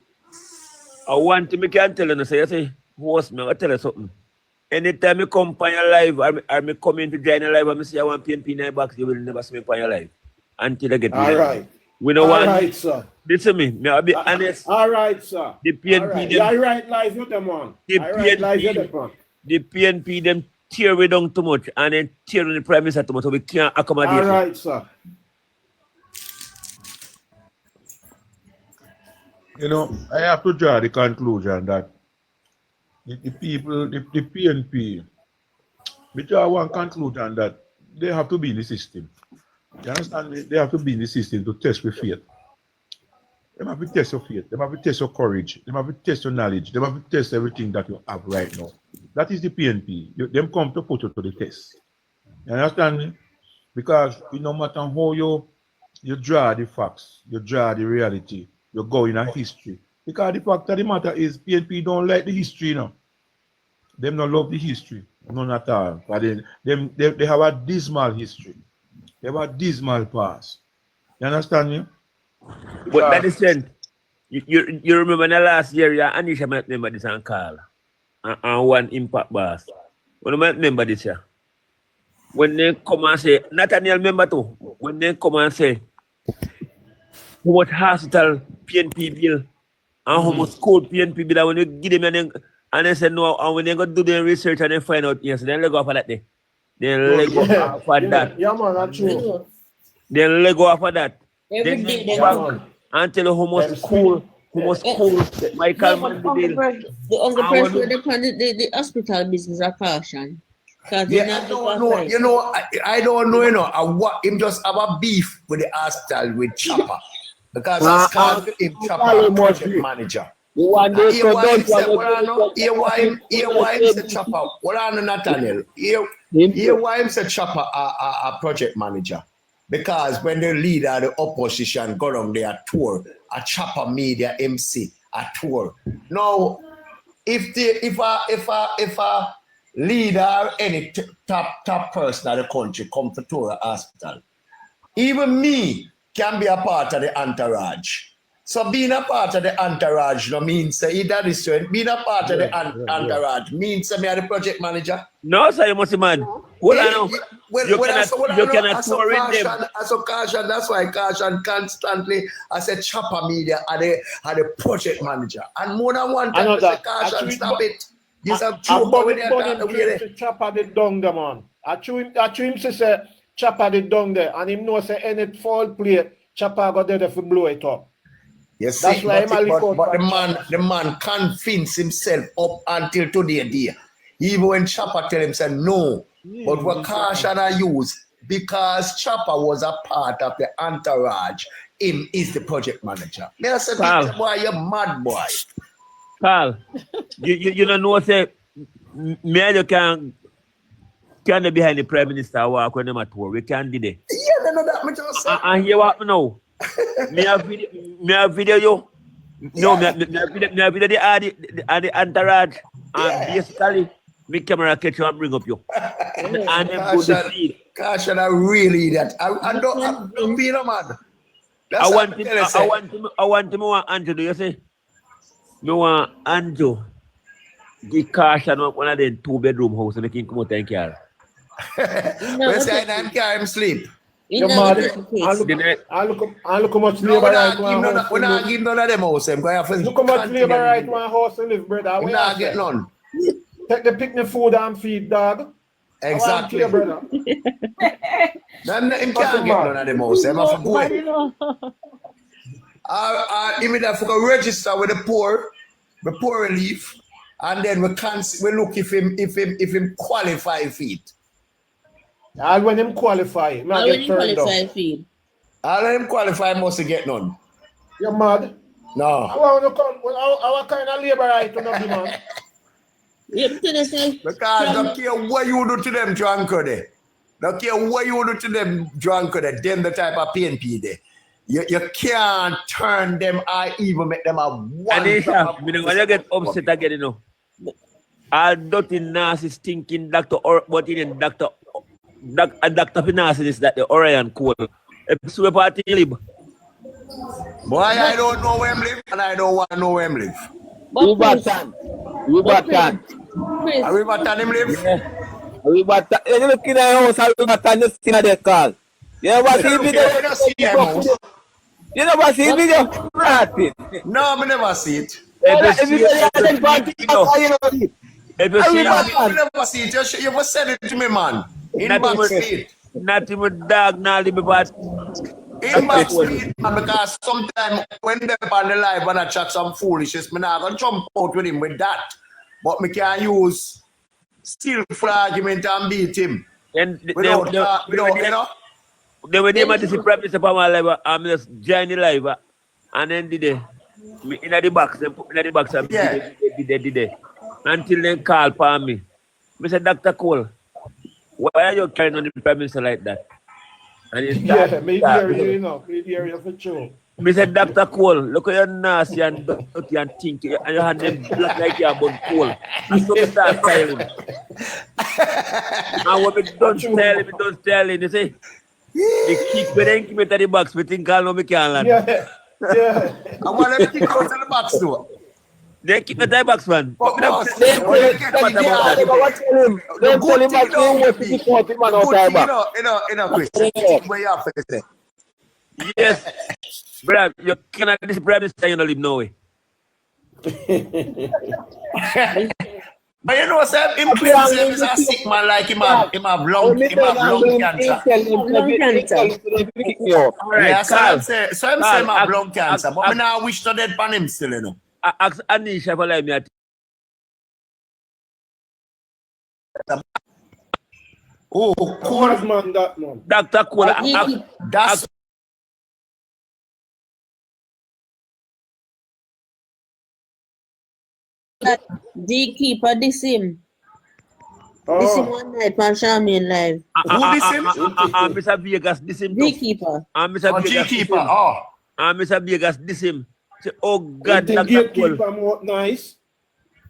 I want to make you tell you, say, host me, I tell you something. Anytime you come on your live, or me come in to join your live, and I say I want PNP in your box, you will never see me on your live until I get all right. We don't want. All right, sir. Listen to me, I'll be honest. All right, sir. The PNP, right. I write live with them on. The PNP, them tear we down too much, and then tear the Prime Minister too much, so we can't accommodate. All right, sir. You know, I have to draw the conclusion that the people, the PNP, we draw one conclusion that they have to be in the system. You understand me? They have to be in the system to test with faith. They have to test your faith. They have to test your courage. They have to test your knowledge. They have to test everything that you have right now. That is the PNP. Them come to put you to the test. You understand me? Because no matter how you draw the facts, you draw the reality, you go in a history. Because the fact of the matter is PNP don't like the history now. Them don't love the history. None at all. But they have a dismal history. They have a dismal past. You understand me? But that is sense. You remember the last year, Anisha might remember this and call. And one impact boss. When you might remember this year. When they come and say, Nathaniel remember too, when they come and say, how much hospital PNP bill and how much school PNP bill, when you give them and they say no, and when they go do their research and they find out, yes, then they go for that day. Then let go off of that. Yeah, man, that's true. Then let go off of that. Every day they go and tell you how much school Michael Manley did. The only person the hospital business are caution. Yeah, I don't know, you know, what him just have a beef with the hospital with Chopper. Because that's called him Chopper project manager. You want this to AY don't said, want AY said chopper. What on Nathaniel? AY said chopper a project manager. Because when the leader of the opposition go on their tour, a chopper media MC a tour. Now, if a leader or any top person of the country come to tour a hospital, even me can be a part of the entourage. So being a part of the entourage no means say that is strength. Being a part of the entourage means say me are the project manager. No, sir, you must be mad. Hold on now. You cannot tour with them. So caution, that's why caution constantly as a chopper media are the project manager. And more than one time, I say caution, stop it. You have true over there. Chopper the dung them on. I chew him say chopper the dung there, and him know say any fall play, chopper go there for blow it up. You see, but the man convinced himself up until today. Even when Chopper tell him, say no. But what caution I use, because Chopper was a part of the entourage, him is the project manager. Me I say, boy, you mad boy. Carl, you don't know say me and you can behind the Prime Minister walk when them at tour. We can't do that. Yeah, they know that me just say. And here what now? Me have video you. No, me have video the entourage. And basically, me camera catch you and bring up you. And then put the feed. Caution, I really that. I don't be no man. I want him Andrew, do you say? Me want Andrew. The caution one of them 2-bedroom house and they can come out and carry. Where's the and carry him sleep? You're mad. I look how much labor right one house. We're not giving none of them house. Look how much labor right one house to live, brother. We're not getting none. Take the picnic food and feed dog. Exactly. Brother. Then him can't get none of them house. I'm for good. Immediately we register with the poor relief, and then we look if him qualify feet. All when him qualify, all when him qualify feed. All when him qualify must get none. You're mad? No. Our kind of labor right to not be man. Because don't care what you do to them drunk there. Don't care what you do to them drunk there. Them the type of PNP there. You can't turn them or even make them a one. Anisha, when you get upset again, you know. All dirty, nasty, stinking doctor or what in doctor Finance is that the Orion cool. Episode party live. Boy, I don't know where I live and I don't want to know where I live. Ribatan. Are we Batan him live? Yeah. Ribatan. You look in the house, Ribatan, you see that call. You never see video? You never see video? No, I never see it. If you see it, you must send it to me, man. Not even dog, not even bad. In back speed, because sometimes when they're on the live and I chat some foolishness, I'm not going to jump out with him with that. But me can use skillful argument and beat him. And without, you know? They were named as the Prime Minister of my live, I'm just joining the live. And then did they, in the box, they put me in the box and did they. Until they call for me. I said, Dr. Cole, why are you carrying on the Prime Minister like that? And he started, me hear you, you know. Me hear you for sure. I said, Dr. Cole, look at your nasty and dirty and thinking, and you had them black like you're about Cole. And so we start styling. And when we don't tell him, they say, they kick me, then keep me to the box, we think I know me can't land. Yeah. I want them to kick out to the box though. They keep the tie box, man. Don't tell him about where you have to say. Yes. Brother, you cannot this Prime Minister, you don't live no way. But you know, sir, him claims him is a sick man like him have lung cancer. Yeah, so him say him have lung cancer, but I now wish to dead pan him still, you know. Ask Anisha for like me. Oh, cool. Man, that man. Dr. Cole, that's that Keeper this him. This him one night on Charmaine live. Who this him? Mr. Vegas, this him. Keeper. Mr. Vegas, Keeper. Oh. Mr. Vegas, this him. Say, oh God, The Dr. Cole. gatekeeper more nice.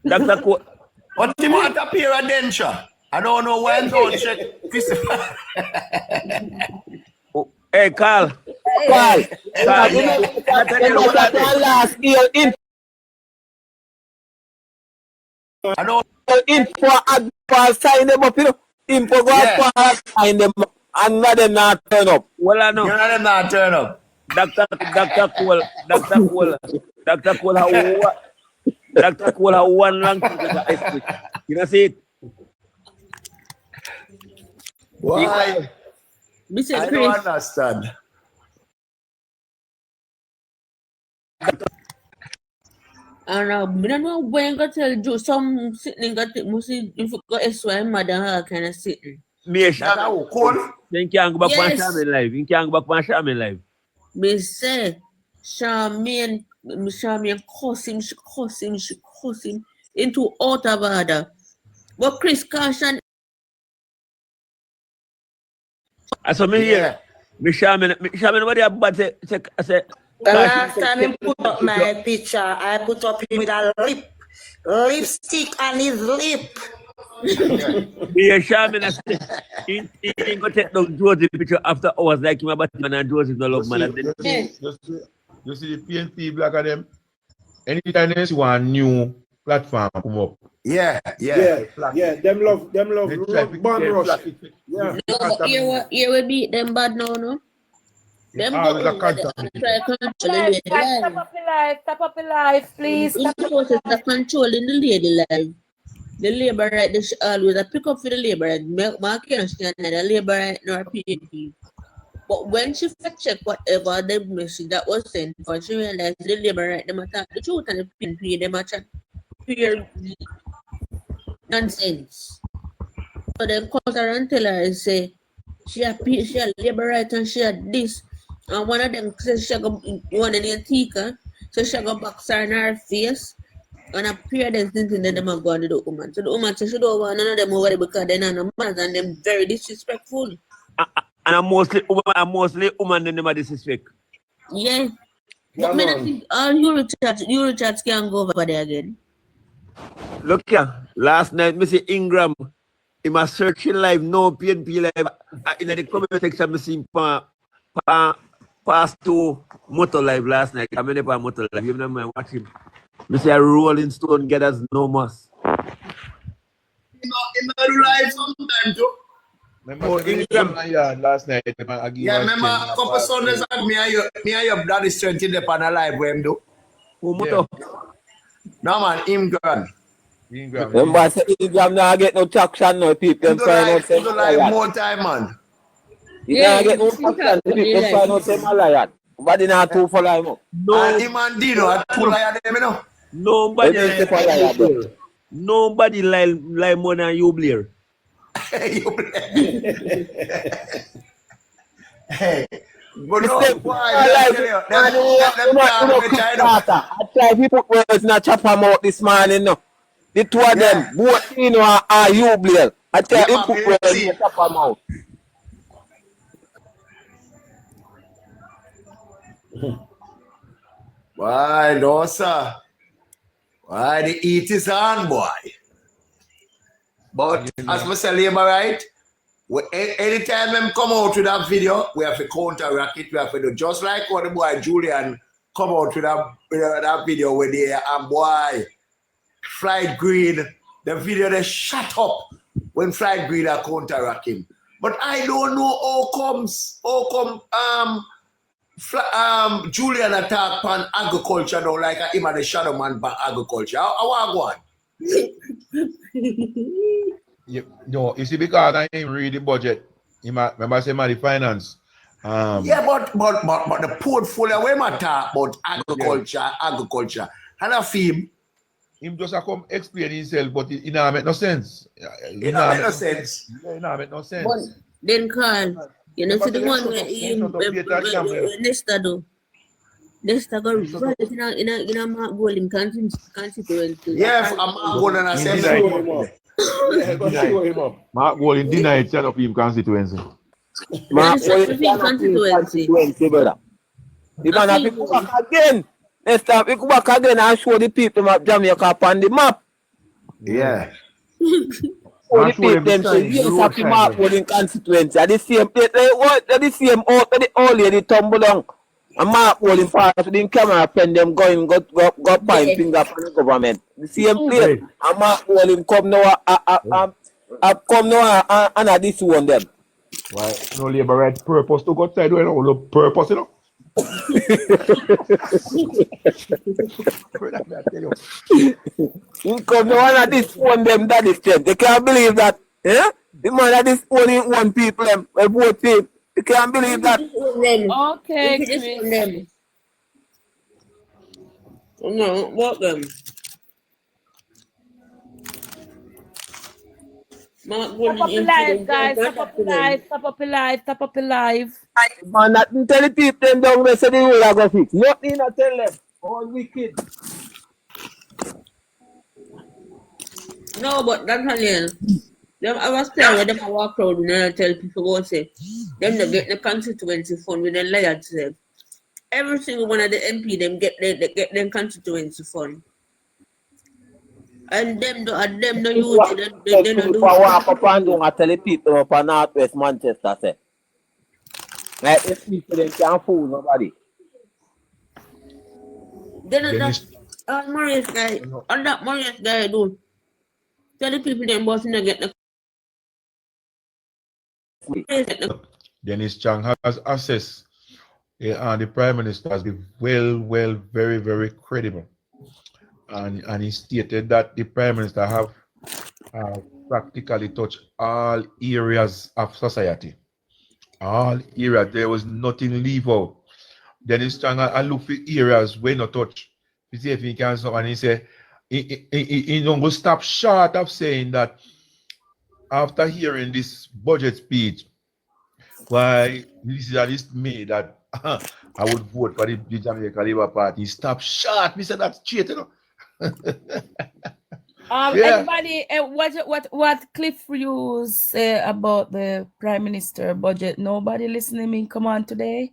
Dr. Cole. What him want a pair of denture? I don't know when don't check. Oh, hey, Carl. Carl. Last year in. I don't. Info sign them up, you know. Info go sign them up. And not them not turn up. Well, I know. You're not them not turn up. Dr. Cole, Dr. Cole, how one long thing. You know, see it? Why? Mr. I Chris. don't understand. I don't know when I tell you some sitting got it must if you got SY mother her kind of sitting. Me Cole. Then can't go back on Charmaine live. You can't go back on Charmaine live. Me say Charmaine cuss him into out of order. But Chris caution. I saw me here. Me Charmaine, what do you bad say? The last time he put up my picture, I put up him with a lipstick on his lip. Me and Charmaine, he go take down Josie picture after hours like him about man and Josie no love man. You see the PNP black of them. Anytime they see one new platform come up. Yeah. Them love band rush. Yeah. No, here we beat them bad now, no? Them Tap up the live, please. The controlling the lady life. The labor right, they should always pick up for the labor right. I can't understand that the labor right nor PNP. But when she check whatever the message that was sent for, she realized the labor right, they attack the truth and the PNP, they attack pure nonsense. So then call her and tell her and say, she a labor right and she had this. And one of them says she got one in the Tika, so she got box her in her face. And a parents didn't think that them are going to the woman. So the woman says she don't want none of them over there because they're not no man and them very disrespectful. And I'm mostly woman and them are disrespect. Yeah. But I think all Eurochats can go over there again. Look here, last night, Mr. Ingram, in my searching live, no PNP live, in the comment section, I see past two motor live last night. I'm in a motor live, you know, watch him. Mr. Rolling Stone get us no muss. In the live sometime too. Last night. Yeah, remember a couple of Sundays ago, me and your bloody strength in the panel live where him do. Who motor? No man, Ingram. Remember, say Ingram now get no traction now, people. Do live more time, man. You can't get no traction, people find out say Malayan. But not too for life. No. And him and Dino are too liar them, you know. Nobody lie more than you, Blair. Hey, but no, why? I try to put words in a chopper mouth this morning, no. The two of them, both are you, Blair. I try to put words in a chopper mouth. Why, no, sir. Why, the heat is on, boy. But as I say, labor right, anytime them come out with that video, we have to counteract it. We have to do just like what the boy Julian come out with that video where they and boy Fried Green, the video they shut up when Fried Green are counteract him. But I don't know how come Julian attack on agriculture now like him and the shadow man by agriculture. How go on? No, you see, because I ain't read the budget. Remember I say the finance. Yeah, but the portfolio we might talk about agriculture. And I feel him just come explain himself, but it don't make no sense. It don't make no sense. It don't make no sense. But then Carl, you know, see the one where Nesta do. This is going to in a Mark Golden constituency. Yeah, I'm going to say Mark Golden denied set up him constituency. Mark Golden constituency, brother. The man have to go back again. Next time we go back again and show the people of Jamaica upon the map. Yeah. Show the people them say yes, have the Mark Golden constituency. At the same place, the same out the old lady tumble down. And Mark Golden pass with the camera pen them going go point finger upon the government. The same place. And Mark Golden come now and at this one them. Why no labor right purpose to go outside when no purpose, you know? You come no one at this one them that is strength. They can't believe that. Yeah? The man that is only one people them vote people. You can't believe that. Okay, Chris. No, what them? Stop up the live, guys. Stop up the live. Stop up the live. Stop up the live. Man, that tell the people them down there say the whole are going to fix. Nothing I tell them. All wicked. No, but that's Daniel. Them I was telling where them I walk out and I tell people go say them they get the constituency fund with the layered self. Every single one of the MP them get them constituency fund. And them do use it. They don't do walk up and down and tell the people up in Northwest Manchester say. Like the people them can't fool nobody. Then that Maurice guy, all that Maurice guy do. Tell the people them boss not get the Dennis Chang has assessed and the Prime Minister has been very, very credible. And he stated that the Prime Minister have practically touched all areas of society. All areas. There was nothing leave out. Dennis Chang I look for areas where not touch. You see if he can stop and he said he don't go stop short of saying that after hearing this budget speech, why this is me that I would vote for the Jamaica Labour Party. Stop short. Me said that's cheating. You know? Anybody, what Cliff you say about the Prime Minister budget? Nobody listening me come on today?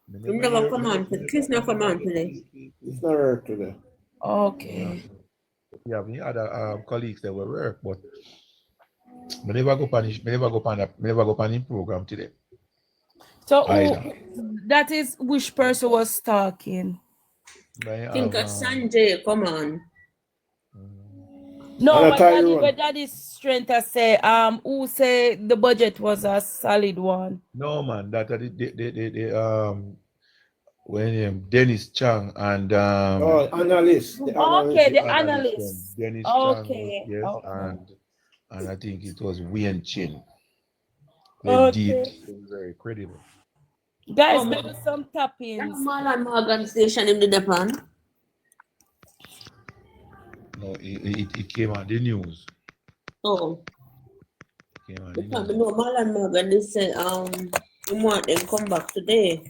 Never come on. Cliff never come on today. It's not her today. Okay. Yeah, we had colleagues that were work, but we never go on the program today. So that is which person was talking? I think Sanjay, come on. No, but that is strength to say. Who say the budget was a solid one? No man, that when Dennis Chang and analyst. The analyst. Dennis okay. Chang, yes, okay. And I think it was Wayne Chin. They did very credible. Guys, maybe some tappings. Marlon Morgan station in the Japan. No, it came on the news. Oh. It came on the news. No, Marlon Morgan, they say you want them come back today.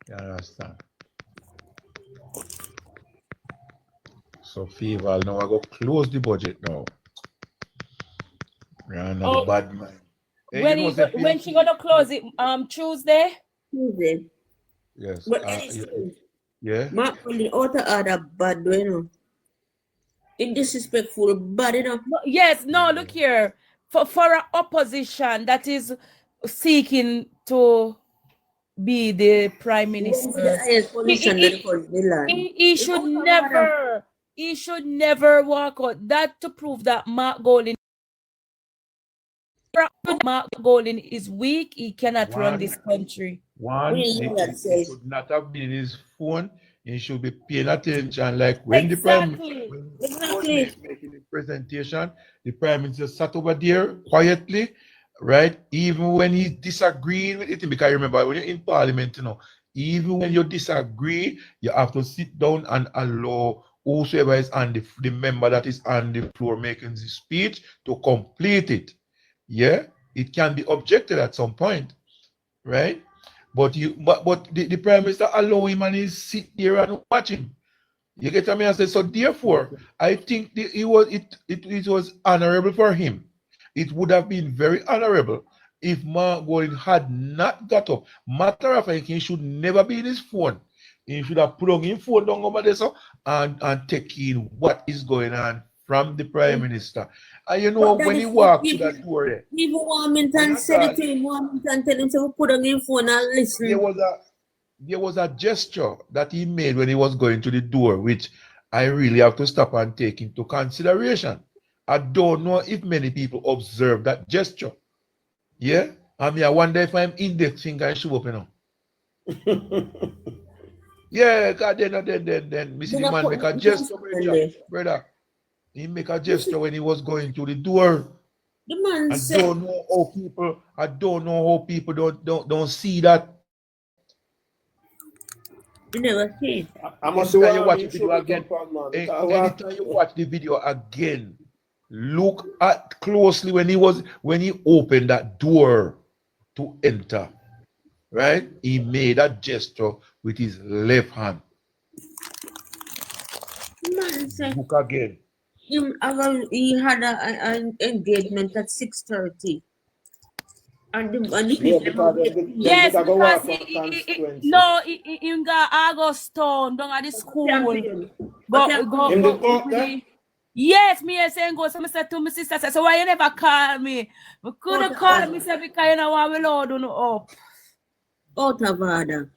You understand? So Favor, now I go close the budget now. The bad man. Hey, when she gonna close it? Tuesday? Tuesday. Yes. But yeah. Mark on the outer order bad, you know. It's disrespectful, bad, you know. Yes, no, look here. For an opposition that is seeking to be the Prime Minister, he should never walk out. That to prove that Mark Golden is weak. He cannot run this country. He should not have been in his phone. He should be paying attention. Like when the Prime Minister is making the presentation, the Prime Minister sat over there quietly, right? Even when he disagreed with it, because remember when you're in Parliament, you know, even when you disagree, you have to sit down and allow whosoever is on the member that is on the floor making the speech to complete it. Yeah, it can be objected at some point, right? But the Prime Minister allow him and he sit there and watch him. You get what I mean? I say, so therefore, I think it was honorable for him. It would have been very honorable if Mark Golding had not got up. Matter of fact, he should never be in his phone. He should have put on his phone down over there so, and take in what is going on from the Prime Minister. And you know, when he walked to that door there. Even Warmington said it to him. Warmington tell him to put on his phone and listen. There was a gesture that he made when he was going to the door, which I really have to stop and take into consideration. I don't know if many people observe that gesture. Yeah? I mean, I wonder if I'm index finger and show up, you know. Yeah, because then, Mr. The man make a gesture, brother. He make a gesture when he was going to the door. The man said, I don't know how people don't see that. You never see. Anytime you watch the video again, anytime you watch the video again, look at closely when he opened that door to enter. Right? He made a gesture with his left hand. Man said, look again. He had an engagement at 6:30. Yes, because he got August town down at the school. But yes, me saying go. So I said to my sister, so why you never call me? We couldn't call me, say because you know what we load on up. Out of order.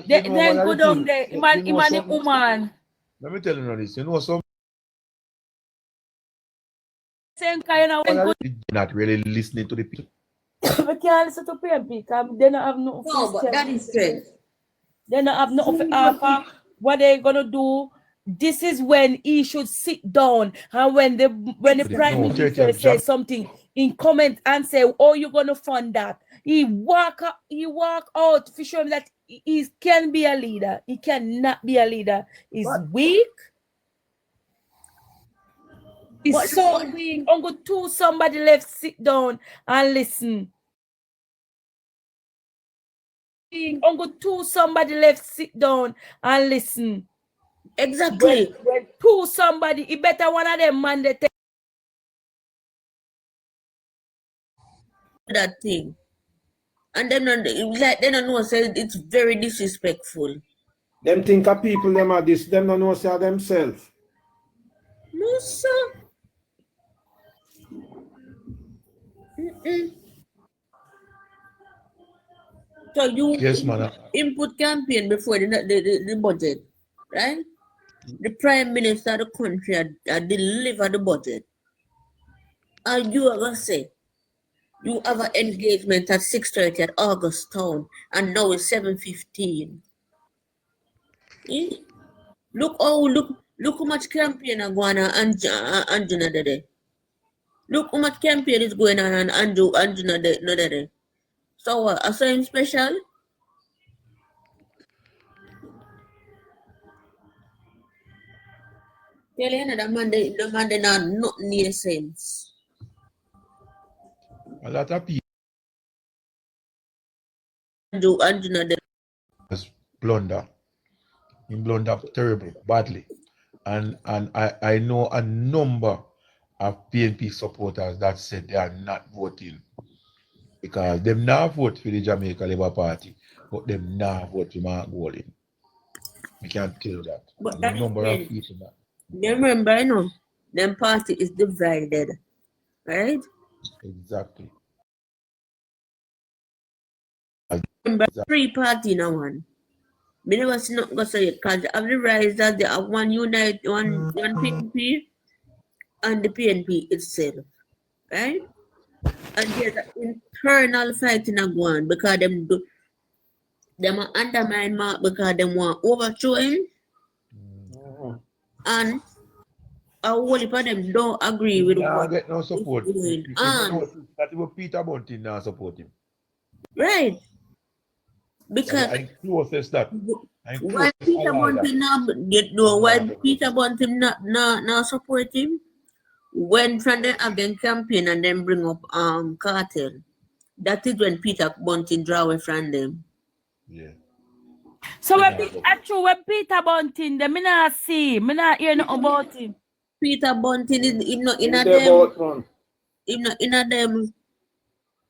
Then go down there, man, woman. Let me tell you this. You know some. Saying kind of not really listening to the people. We can't listen to PNP because they don't have no. No, but that is true. They don't have no offer. What they're gonna do? This is when he should sit down, and when the Prime Minister says something, in comment and say, "Oh, you're gonna fund that." He walk out to show him that he can be a leader. He cannot be a leader. He's weak. He's so weak. Uncle two somebody left sit down and listen. Uncle two somebody left sit down and listen. Exactly. When two somebody, he better one of them man they that thing. And then like they don't know, say it's very disrespectful. Them think of people them are this, them don't know say themselves. No, sir. So you input campaign before the budget, right? The Prime Minister of the country had delivered the budget. And you are gonna say you have an engagement at 6:30 at August Town, and now it's 7:15. Look how much campaign are going on Andrew today. Look how much campaign is going on Andrew today. So I saw him special. Tell you the man they not nothing near sense. A lot of people Andrew blunder. He blunder terrible, badly. And I know a number of PNP supporters that said they are not voting because them not vote for the Jamaica Labour Party, but them not vote for Mark Golding. We can't tell you that. But the number of people that. Remember, them party is divided, right? Exactly. Remember, 3 party now one. Me never see not go say it because I've realized that they have one unite, one PNP and the PNP itself, right? And there's an internal fighting going because them undermine Mark because them want overthrow him, and a whole heap of them don't agree with what get no support. Going on. That was Peter Bunting now support him. Right. Because why Peter Bunting not support him? When from the again campaign and then bring up cartel, that is when Peter Bunting draw away from them. Yeah. So Yeah. when Peter Bunting, me not see, me not hear nothing about him. Peter Bunting is not in a They them. both run. In a them.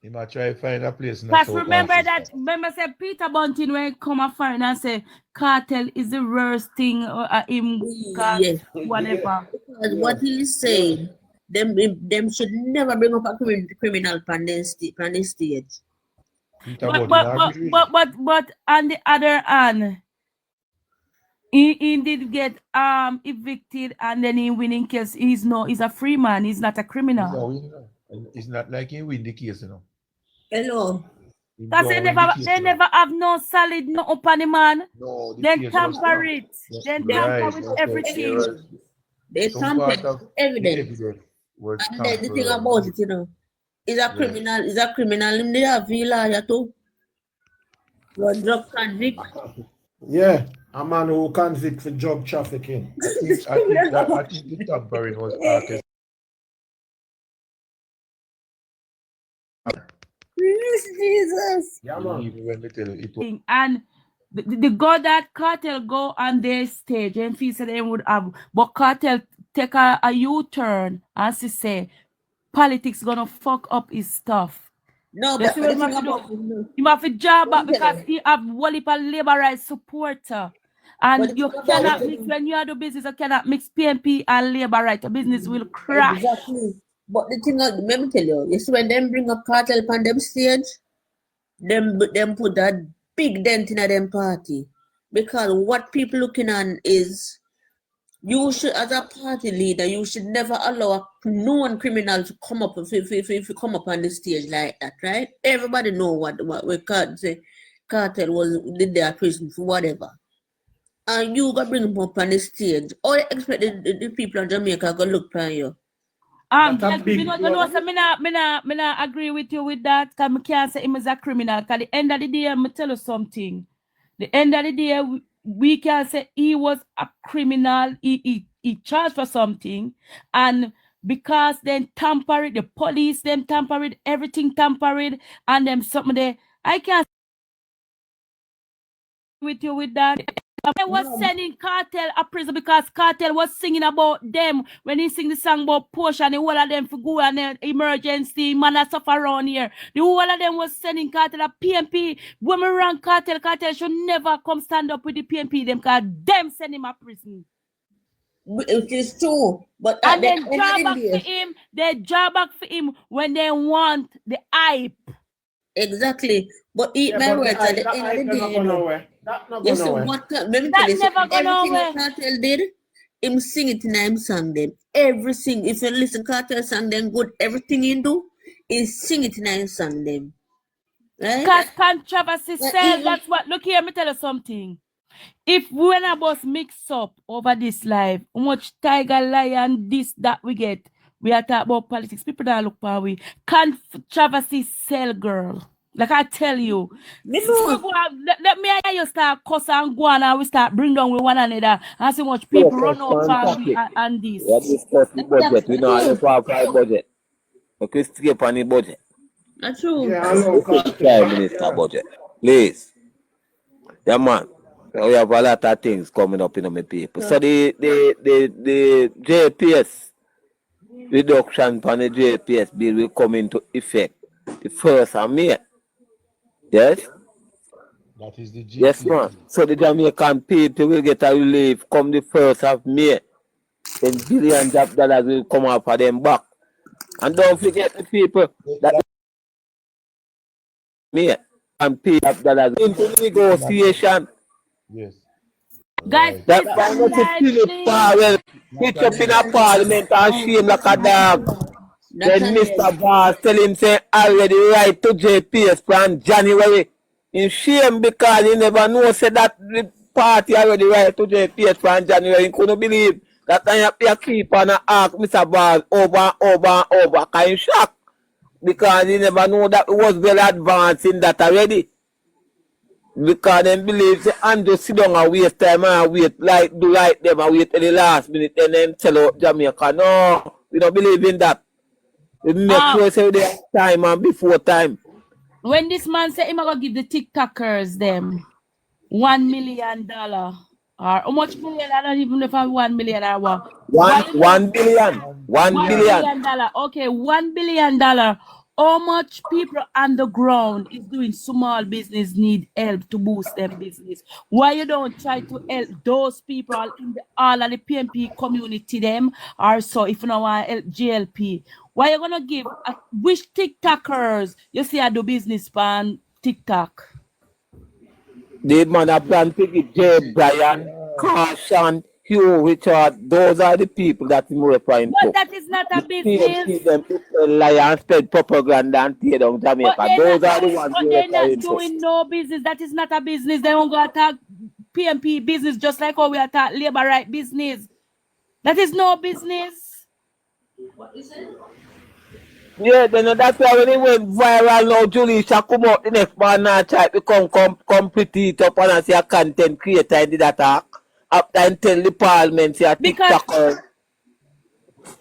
He might try to find a place in the Because South remember Africa. say Peter Bunting when he come a foreign and say cartel is the worst thing him Yes. whatever. Because what he's saying, them should never bring up a criminal on the stage. Peter Bunting agree with you. But on the other hand, he did get evicted and then in winning case he's a free man, he's not a He's a criminal. winner. And it's not like he win the case, you know. Hello. He Because don't win the case, they you know. never have no solid no up on the man. No, the Then case was tamper strong. it. Yes, Then right, tamper with that's everything. right. They Some part tampered of the evidence. evidence was And then the thing tampered. about it, you know, is a criminal in there, lawyer too. For drug convict. Yeah, a man who convict for drug trafficking. I think the tampering was artist. Jesus. Yeah, man. Even when they tell you it was And the God that cartel go on their stage and feel said they would have, but cartel take a U-turn and say politics gonna fuck up his stuff. No, That's but what the thing about he have a job back Let me tell because he have one heap of labor rights supporter. But And the you thing about cannot it- mix when you are the business, you cannot mix PNP and labor right. The business will crash. Exactly. But the thing, let me tell you see when them bring up cartel on them stage, them put that big dent in them party. Because what people looking on is you should, as a party leader, you should never allow a known criminal to come up if you come up on the stage like that, right? Everybody know what we can't say cartel was did their prison for whatever. And you got bring them up on the stage. Or expect the people in Jamaica to look for you. That's a JLP, big me not agree with you with that. Cause me can't say him is a criminal. Cause the end of the day, me tell you something. The end of the day, we can say he was a criminal. He charged for something, and because then tamper it, the police them tamper it, everything tamper it, and them something there. I can't with you with that. I was sending Cartel a prison because Cartel was singing about them when he sing the song about Porsche and the whole of them for go and emergency, man a suffer around here. The whole of them was sending Cartel a PNP. When we run Cartel should never come stand up with the PNP them because them send him a prison. It is true. But And then they job back for him when they want the hype. Exactly. But eat my words at the end of the day. You know. That not Yes, go so nowhere. that never go everything nowhere. Cartel did, him sing it in him song them. Everything. If you listen Cartel song them good, everything he do is sing it in him song them. Right? Because controversy sell, even- that's what, look here, let me tell you something. If when a boss mix up over this live, how much tiger, lion, this, that we get, we are talking about politics. People that look for we. Controversy sell, girl. Like I tell you. Let me hear you start cuss and go on and we start bring down with one another and see much people run out for we and this. We have discussed the budget. We know how to apply budget. Okay, skip on the budget. That's true. Yeah, I know. Prime Minister budget. Please. Yeah, man. We have a lot of things coming up in my people. So the JPS reduction on the JPS bill will come into effect the 1st of May. Yes? that is the G. Yes, man. So the Jamaican people will get a relief come the 1st of May. Then billions of dollars will come out for them back. And don't forget the people that May and pay of dollars into negotiation. Yes. Guys, That's why I'm going to Philip Powell pitch up in a parliament and shame like a dog. Then Mr. Boss tell him say already right to JPS from January. In shame because he never know say that the party already right to JPS from January. He couldn't believe that I have to keep on and ask Mr. Boss over. Kind of shocked because he never know that it was well advanced in that already. Because them believe say Andrew sit down and waste time and wait do like them and wait till the last minute and then tell out Jamaica. No, we don't believe in that. We make sure say they have time and before time. when this man say him gonna give the TikTokers them $1 million, or how much million? I don't even know if I'm 1 million or what. $1 billion. $1 billion. Okay, $1 billion. How much people on the ground is doing small business need help to boost their business? Why you don't try to help those people in all of the PNP community them? Or so if you don't want to help JLP, why you gonna give which TikTokers you see I do business on TikTok? The man a plan to give Jay Brian, Caution, Hugh, Richard, those are the people that we referring to. But that is not a business. Them to lie and spread propaganda and tear down Jamaica. Those are the ones but they're not doing no business. That is not a business. They don't go attack PNP business just like how we attack labor right business. That is no business. What is it? Yeah, then that's why when it went viral now, Julisha come out the next man and try to come pretty it up and say a content creator in the attack. After and tell the parliament, say a TikToker.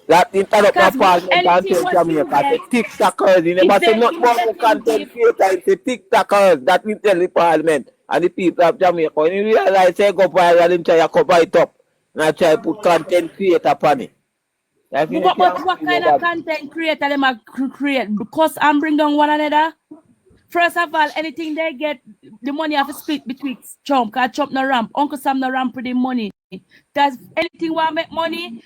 That interrupt the parliament and tell Jamaica, say TikTokers. You never say not one content creator, it's a TikTokers that we tell the parliament and the people of Jamaica. When you realize say go viral and try to cover it up and I try to put content creator upon it. But what kind of content creator them are create? Because I'm bring down one another. First of all, anything they get, the money have to split between Trump. Cause Trump no ramp. Uncle Sam no ramp with the money. Does anything want make money?